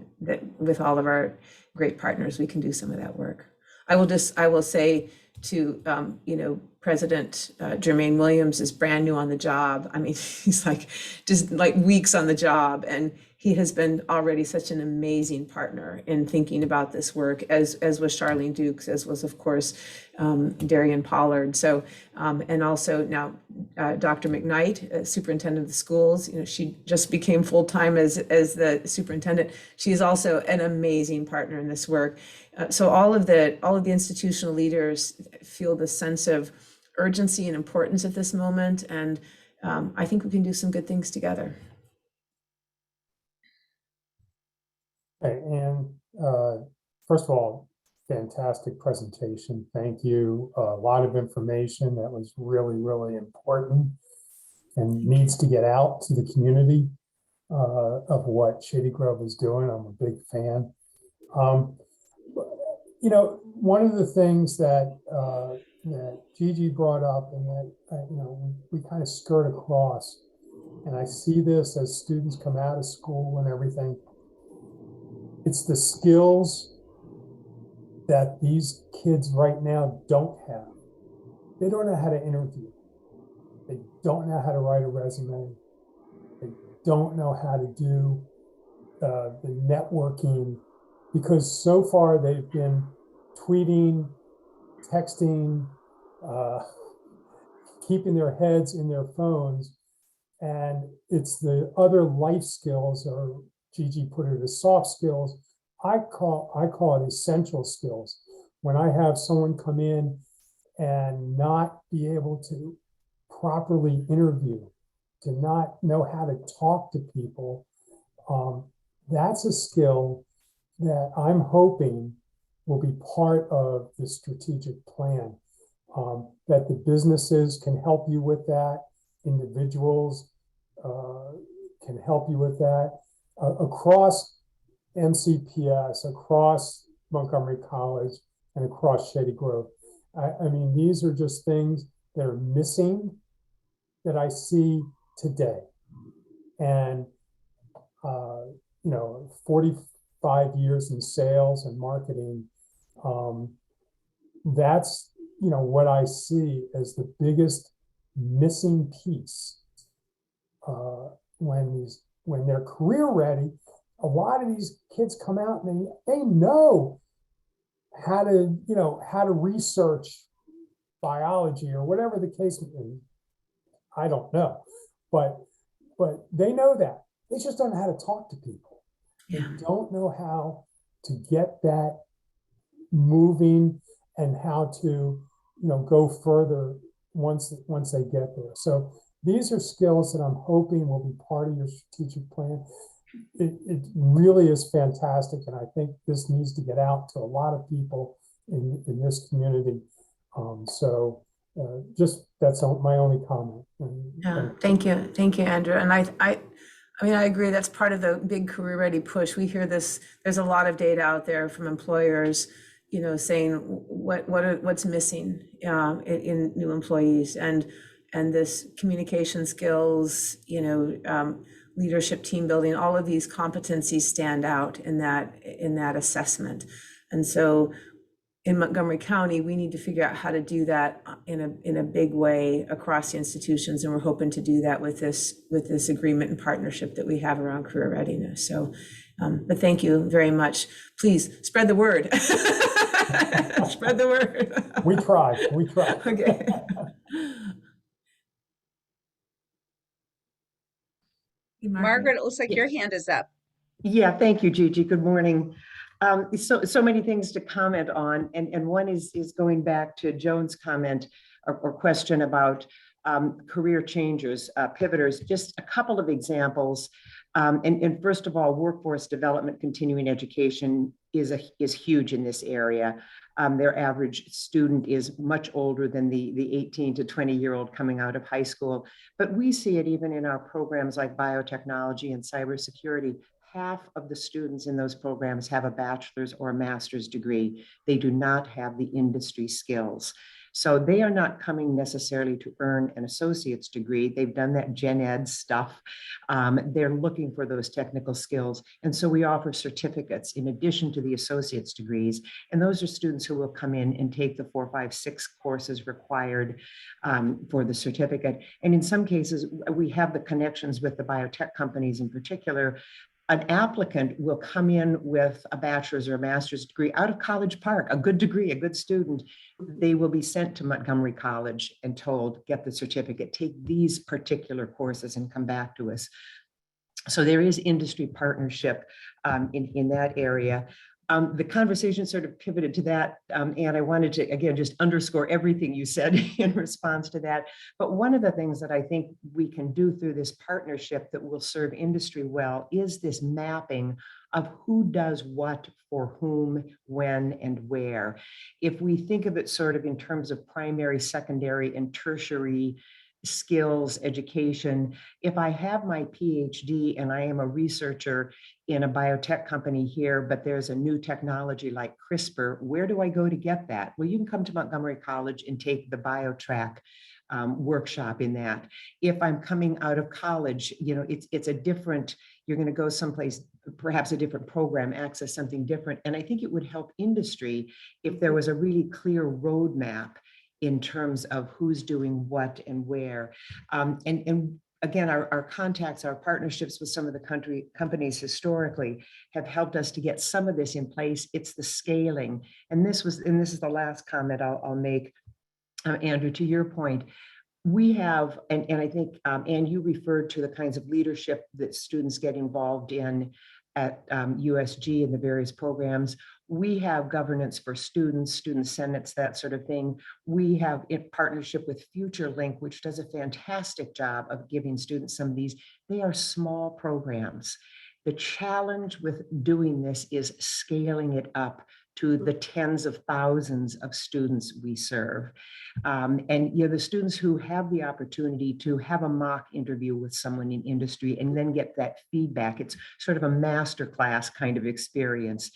with all of our great partners, we can do some of that work. I will say to, President Jermaine Williams is brand new on the job. I mean, he's just weeks on the job, and he has been already such an amazing partner in thinking about this work, as was Charlene Dukes, as was, of course, Darian Pollard. So, and also now Dr. McKnight, superintendent of the schools, she just became full-time as the superintendent. She is also an amazing partner in this work. So all of the institutional leaders feel the sense of urgency and importance at this moment, and I think we can do some good things together. Hey, and first of all, fantastic presentation. Thank you. A lot of information that was really, really important and needs to get out to the community of what Shady Grove is doing. I'm a big fan. One of the things that Gigi brought up and that we kind of skirt across, and I see this as students come out of school and everything, it's the skills that these kids right now don't have. They don't know how to interview. They don't know how to write a resume. They don't know how to do the networking, because so far they've been tweeting, texting, keeping their heads in their phones. And it's the other life skills, or Gigi put it as soft skills. I call it essential skills. When I have someone come in and not be able to properly interview, to not know how to talk to people, that's a skill that I'm hoping will be part of the strategic plan, that the businesses can help you with that, individuals can help you with that, across MCPS, across Montgomery College, and across Shady Grove. I mean, these are just things that are missing that I see today. And, 45 years in sales and marketing, that's, what I see as the biggest missing piece when they're career ready. A lot of these kids come out and they know how to research biology or whatever the case may be. I don't know, but they know that. They just don't know how to talk to people. They don't know how to get that moving and how to go further once they get there. So these are skills that I'm hoping will be part of your strategic plan. It really is fantastic, and I think this needs to get out to a lot of people in this community. So just that's my only comment. Thank you, Andrew. And I agree. That's part of the big career ready push. We hear this. There's a lot of data out there from employers, saying what's missing in new employees, and this communication skills, leadership, team building, all of these competencies stand out in that assessment. And so in Montgomery County, we need to figure out how to do that in a big way across the institutions, and we're hoping to do that with this agreement and partnership that we have around career readiness. So, but thank you very much. Please spread the word. Spread the word. We try. Okay. Margaret, it looks like your hand is up. Yeah, thank you, Gigi. Good morning. So many things to comment on, and one is going back to Joan's comment or question about career changers, pivoters. Just a couple of examples. And first of all, workforce development, continuing education is huge in this area. Their average student is much older than the 18 to 20-year-old coming out of high school. But we see it even in our programs like biotechnology and cybersecurity. Half of the students in those programs have a bachelor's or a master's degree. They do not have the industry skills. So they are not coming necessarily to earn an associate's degree. They've done that gen ed stuff. They're looking for those technical skills. And so we offer certificates in addition to the associate's degrees. And those are students who will come in and take the 4, 5, 6 courses required for the certificate. And in some cases, we have the connections with the biotech companies in particular. An applicant will come in with a bachelor's or a master's degree out of College Park, a good degree, a good student. They will be sent to Montgomery College and told, get the certificate, take these particular courses and come back to us. So there is industry partnership in that area. The conversation sort of pivoted to that, and I wanted to, again, just underscore everything you said in response to that. But one of the things that I think we can do through this partnership that will serve industry well is this mapping of who does what for whom, when, and where. If we think of it sort of in terms of primary, secondary, and tertiary skills, education. If I have my PhD and I am a researcher in a biotech company here, but there's a new technology like CRISPR, where do I go to get that? Well, you can come to Montgomery College and take the BioTrack workshop in that. If I'm coming out of college, you know, it's a different, you're going to go someplace, perhaps a different program, access something different. And I think it would help industry if there was a really clear roadmap in terms of who's doing what and where. And again, our contacts, our partnerships with some of the companies historically have helped us to get some of this in place. It's the scaling. And this is the last comment I'll make, Andrew, to your point. We have, and I think, Anne, you referred to the kinds of leadership that students get involved in at USG and the various programs. We have governance for students, student senates, that sort of thing. We have in partnership with FutureLink, which does a fantastic job of giving students some of these. They are small programs. The challenge with doing this is scaling it up to the tens of thousands of students we serve. And you know, the students who have the opportunity to have a mock interview with someone in industry and then get that feedback, it's sort of a masterclass kind of experience,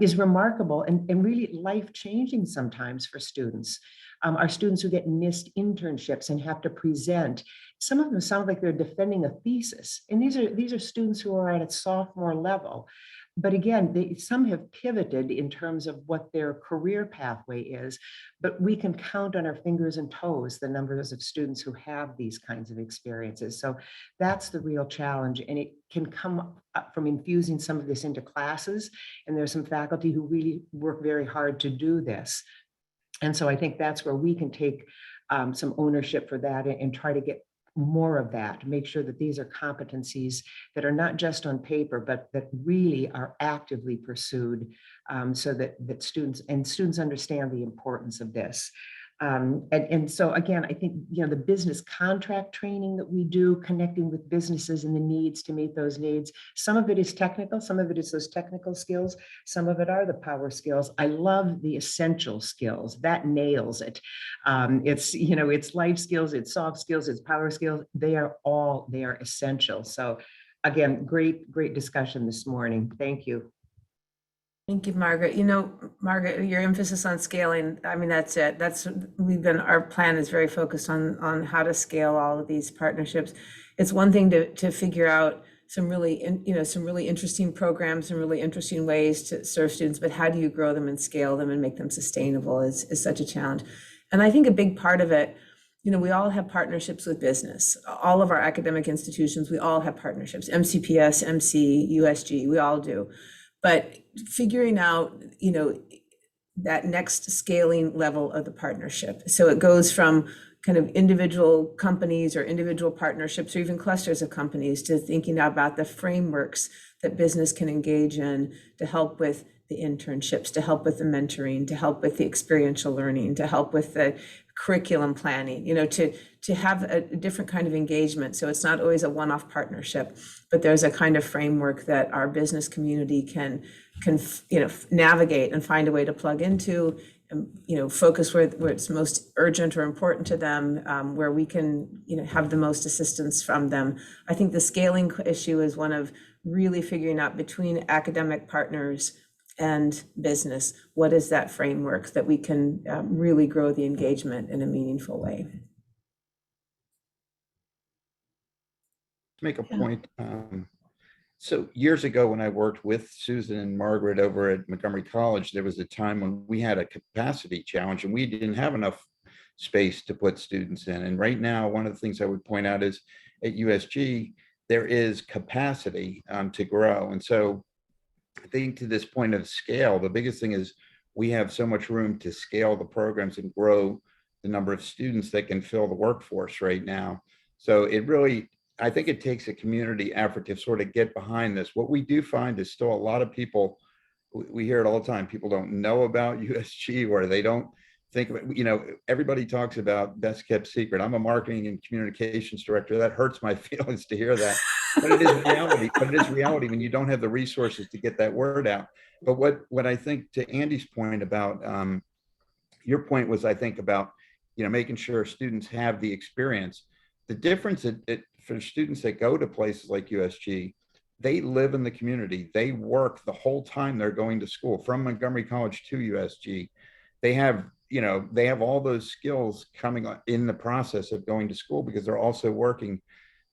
is remarkable and really life-changing sometimes for students. Our students who get missed internships and have to present, some of them sound like they're defending a thesis. And these are students who are at a sophomore level. But again, some have pivoted in terms of what their career pathway is, but we can count on our fingers and toes the numbers of students who have these kinds of experiences. So that's the real challenge. And it can come up from infusing some of this into classes. And there's some faculty who really work very hard to do this. And so I think that's where we can take some ownership for that and try to get more of that, make sure that these are competencies that are not just on paper, but that really are actively pursued, so that students understand the importance of this. And so again, I think, you know, the business contract training that we do, connecting with businesses and the needs to meet those needs, some of it is technical, some of it is those technical skills, some of it are the power skills. I love the essential skills. That nails it. It's, you know, it's life skills, it's soft skills, it's power skills. They are essential. So again, great discussion this morning. Thank you. Thank you, Margaret. You know, Margaret, your emphasis on scaling, I mean, that's it. Our plan is very focused on how to scale all of these partnerships. It's one thing to figure out some really interesting programs and really interesting ways to serve students, but how do you grow them and scale them and make them sustainable is such a challenge. And I think a big part of it, you know, we all have partnerships with business. All of our academic institutions, we all have partnerships, MCPS, MC, USG, we all do. But figuring out, you know, that next scaling level of the partnership. So it goes from kind of individual companies or individual partnerships or even clusters of companies to thinking about the frameworks that business can engage in to help with the internships, to help with the mentoring, to help with the experiential learning, to help with the curriculum planning, to have a different kind of engagement. So it's not always a one-off partnership, but there's a kind of framework that our business community can navigate and find a way to plug into, focus where it's most urgent or important to them, where we can, have the most assistance from them. I think the scaling issue is one of really figuring out between academic partners and business, what is that framework that we can really grow the engagement in a meaningful way. To make a point, so years ago when I worked with Susan and Margaret over at Montgomery College, there was a time when we had a capacity challenge and we didn't have enough space to put students in. And right now, one of the things I would point out is at USG, there is capacity to grow. And so I think to this point of scale, the biggest thing is we have so much room to scale the programs and grow the number of students that can fill the workforce right now. So it really, I think it takes a community effort to sort of get behind this. What we do find is still a lot of people, we hear it all the time, people don't know about USG or they don't think about, everybody talks about best kept secret. I'm a marketing and communications director. That hurts my feelings to hear that. But it is reality. But it is reality when you don't have the resources to get that word out. But what I think, to Andy's point about, your point was, I think, about making sure students have the experience. The difference for students that go to places like USG, they live in the community. They work the whole time they're going to school, from Montgomery College to USG. They have all those skills coming in the process of going to school because they're also working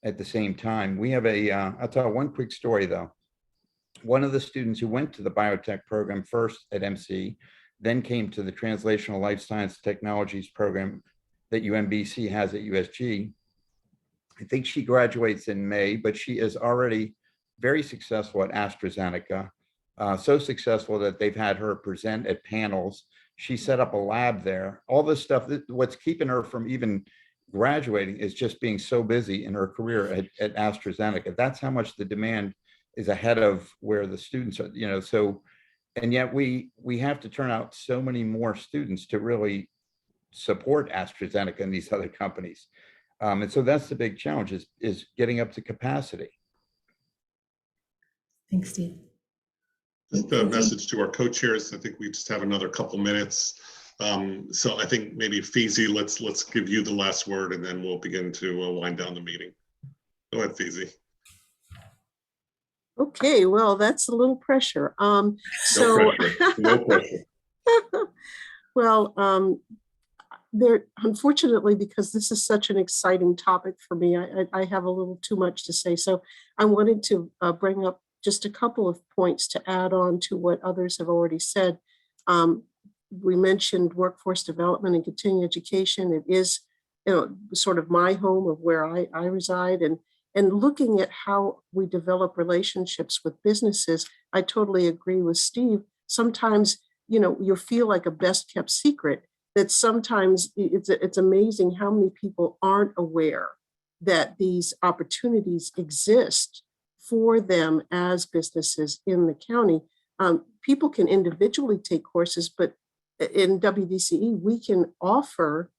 at the same time. We have I'll tell one quick story though. One of the students who went to the biotech program first at MC, then came to the Translational Life Science Technologies program that UMBC has at USG. I think she graduates in May, but she is already very successful at AstraZeneca. So successful that they've had her present at panels. She set up a lab there. All this stuff, what's keeping her from even graduating is just being so busy in her career at AstraZeneca. That's how much the demand is ahead of where the students are, so, and yet we have to turn out so many more students to really support AstraZeneca and these other companies. And so that's the big challenge is getting up to capacity. Thanks, Steve. Just a message to our co-chairs. I think we just have another couple minutes. So I think maybe Feezy, let's give you the last word and then we'll begin to wind down the meeting. Go ahead, Feezy. Okay, well, that's a little pressure. No pressure. No pressure. Well, unfortunately, because this is such an exciting topic for me, I have a little too much to say. So I wanted to bring up just a couple of points to add on to what others have already said. We mentioned workforce development and continuing education. It is, sort of my home of where I reside, and looking at how we develop relationships with businesses. I totally agree with Steve. Sometimes, you feel like a best kept secret. That sometimes it's amazing how many people aren't aware that these opportunities exist for them as businesses in the county. People can individually take courses, but in WDCE, we can offer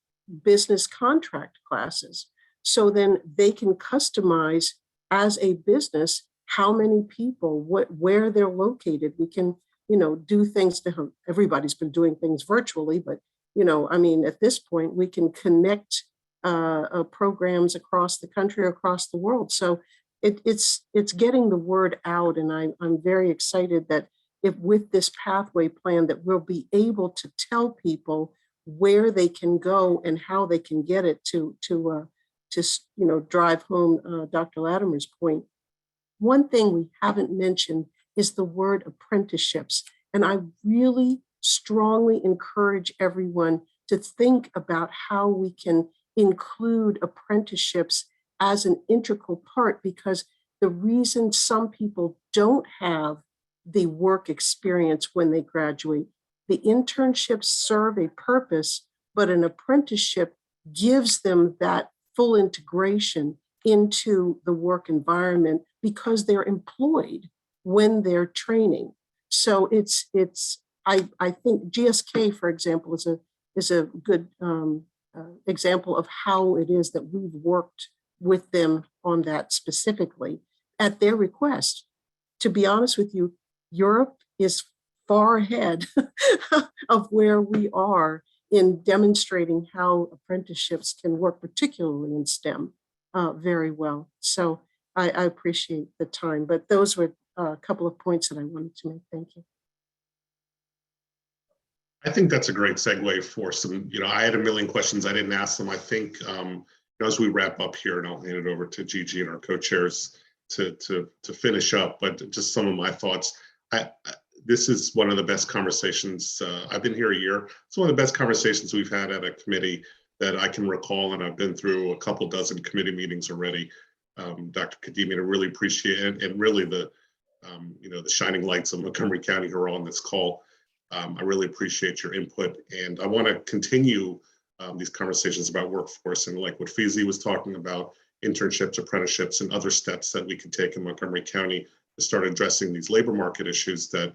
business contract classes. So then they can customize as a business how many people, where they're located. We can, do things to, everybody's been doing things virtually, but at this point, we can connect programs across the country, across the world. So it's getting the word out. And I'm very excited that if with this pathway plan that we'll be able to tell people where they can go and how they can get it to drive home Dr. Latimer's point. One thing we haven't mentioned is the word apprenticeships. And I really strongly encourage everyone to think about how we can include apprenticeships as an integral part, because the reason some people don't have the work experience when they graduate The internships serve a purpose, but an apprenticeship gives them that full integration into the work environment because they're employed when they're training. So I think GSK, for example, is a good example of how it is that we've worked with them on that specifically at their request. To be honest with you, Europe is far ahead of where we are in demonstrating how apprenticeships can work, particularly in STEM, very well. So I appreciate the time, but those were a couple of points that I wanted to make. Thank you. I think that's a great segue for some, I had a million questions. I didn't ask them. I think as we wrap up here, and I'll hand it over to Gigi and our co-chairs to finish up, but just some of my thoughts. This is one of the best conversations. I've been here a year. It's one of the best conversations we've had at a committee that I can recall, and I've been through a couple dozen committee meetings already. Dr. Khademian, I really appreciate it, and really the shining lights of Montgomery County who are on this call. I really appreciate your input, and I want to continue these conversations about workforce and like what Fizi was talking about, internships, apprenticeships, and other steps that we can take in Montgomery County to start addressing these labor market issues that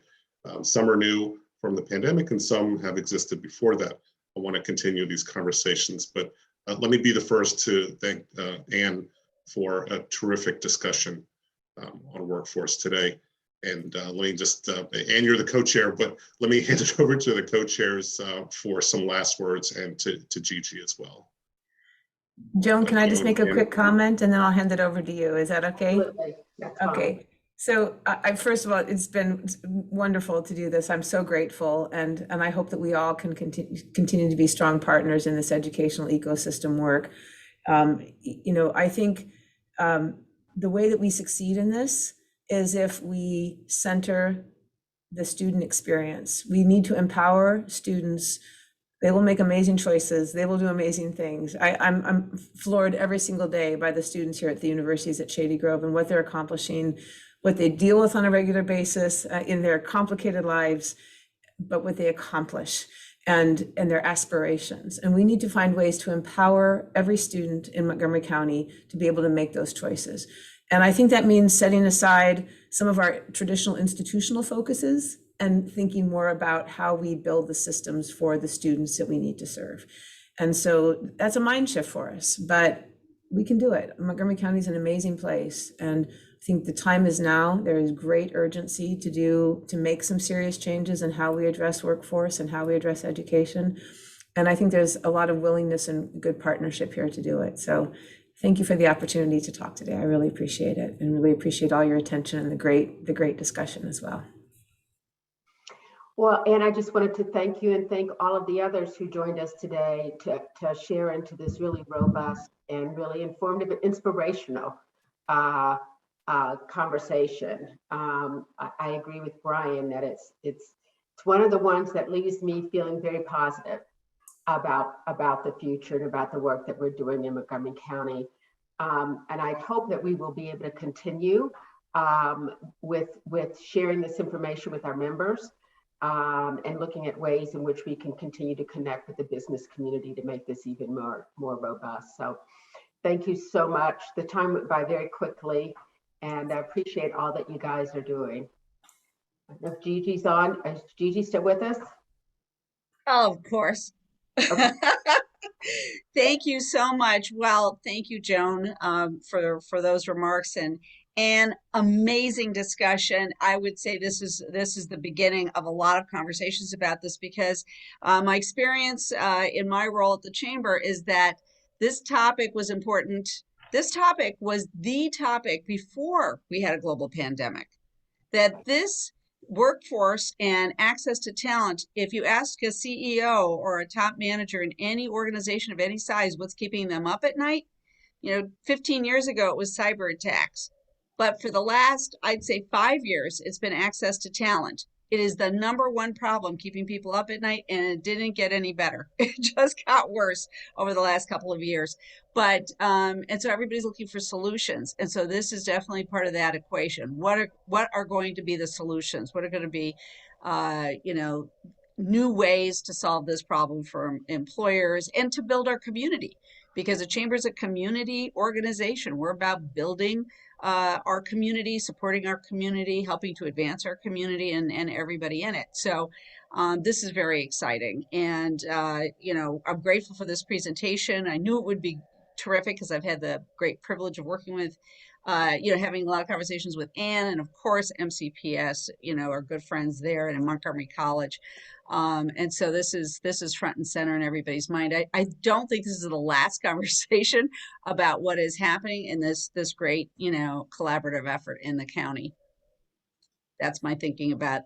some are new from the pandemic and some have existed before that. I want to continue these conversations, but let me be the first to thank Anne for a terrific discussion on workforce today. And let me just, Anne, you're the co-chair, but let me hand it over to the co-chairs for some last words, and to Gigi as well. Joan, can I just make a Anne. quick comment and then I'll hand it over to you? Is that okay? Absolutely. That's fine. Okay. So first of all, it's been wonderful to do this. I'm so grateful, and I hope that we all can continue to be strong partners in this educational ecosystem work. I think the way that we succeed in this is if we center the student experience. We need to empower students. They will make amazing choices. They will do amazing things. I'm floored every single day by the students here at the universities at Shady Grove and what they're accomplishing, what they deal with on a regular basis in their complicated lives, but what they accomplish and their aspirations. And we need to find ways to empower every student in Montgomery County to be able to make those choices. And I think that means setting aside some of our traditional institutional focuses and thinking more about how we build the systems for the students that we need to serve. And so that's a mind shift for us, but we can do it. Montgomery County is an amazing place. And I think the time is now. There is great urgency to make some serious changes in how we address workforce and how we address education. And I think there's a lot of willingness and good partnership here to do it. So thank you for the opportunity to talk today. I really appreciate it, and really appreciate all your attention and the great discussion as well. Well, and I just wanted to thank you and thank all of the others who joined us today to share into this really robust and really informative and inspirational conversation. I agree with Brian that it's one of the ones that leaves me feeling very positive about the future and about the work that we're doing in Montgomery County. And I hope that we will be able to continue with sharing this information with our members and looking at ways in which we can continue to connect with the business community to make this even more robust. So thank you so much. The time went by very quickly, and I appreciate all that you guys are doing. I don't know if Gigi's on. Is Gigi still with us? Oh, of course. Okay. Thank you so much. Well, thank you, Joan, for those remarks and amazing discussion. I would say this is the beginning of a lot of conversations about this, because my experience in my role at the Chamber is that this topic was important. This topic was the topic before we had a global pandemic. That this workforce and access to talent, if you ask a CEO or a top manager in any organization of any size what's keeping them up at night, 15 years ago it was cyber attacks, but for the last, I'd say 5 years, it's been access to talent. It is the number one problem keeping people up at night, and it didn't get any better. It just got worse over the last couple of years. But and so everybody's looking for solutions, and so this is definitely part of that equation. What are going to be the solutions? What are going to be new ways to solve this problem for employers and to build our community, because the chamber is a community organization. We're about building our community, supporting our community, helping to advance our community and everybody in it. So this is very exciting. And, you know, I'm grateful for this presentation. I knew it would be terrific because I've had the great privilege of working with, you know, having a lot of conversations with Ann, and of course, MCPS, you know, our good friends there, and in Montgomery College. And so this is front and center in everybody's mind. I don't think this is the last conversation about what is happening in this great, you know, collaborative effort in the county. That's my thinking about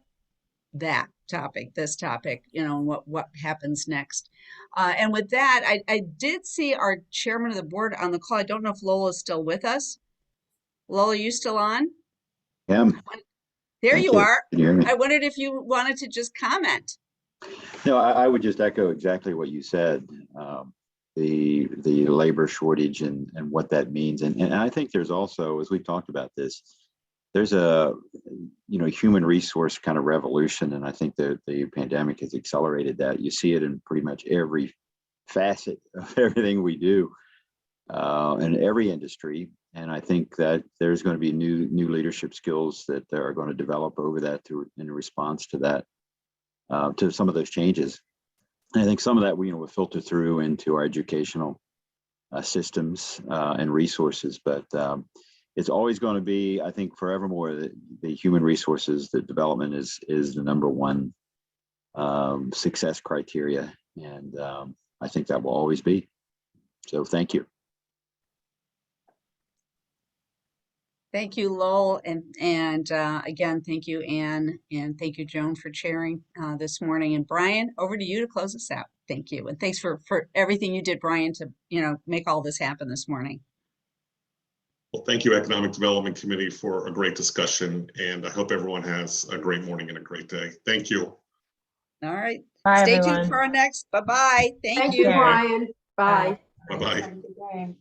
that topic, this topic, you know, and what happens next. And with that, I did see our chairman of the board on the call. I don't know if Lola is still with us. Lola, are you still on? Yeah. There Thank you are. Can you hear me? I wondered if you wanted to just comment. No, I would just echo exactly what you said. The labor shortage and what that means, and I think there's also, as we've talked about this, there's a human resource kind of revolution, and I think that the pandemic has accelerated that. You see it in pretty much every facet of everything we do in every industry, and I think that there's going to be new leadership skills that are going to develop over that in response to that. To some of those changes. And I think some of that will filter through into our educational systems and resources, but it's always going to be, I think, forevermore, the human resources, the development is the number one success criteria, and I think that will always be. So thank you. Thank you, Lowell, and again, thank you, Ann, and thank you, Joan, for chairing this morning. And Brian, over to you to close us out. Thank you, and thanks for everything you did, Brian, to make all this happen this morning. Well, thank you, Economic Development Committee, for a great discussion, and I hope everyone has a great morning and a great day. Thank you. All right. Bye, Stay everyone. tuned for our next. Bye-bye. Thank you. Brian. Bye. Bye-bye.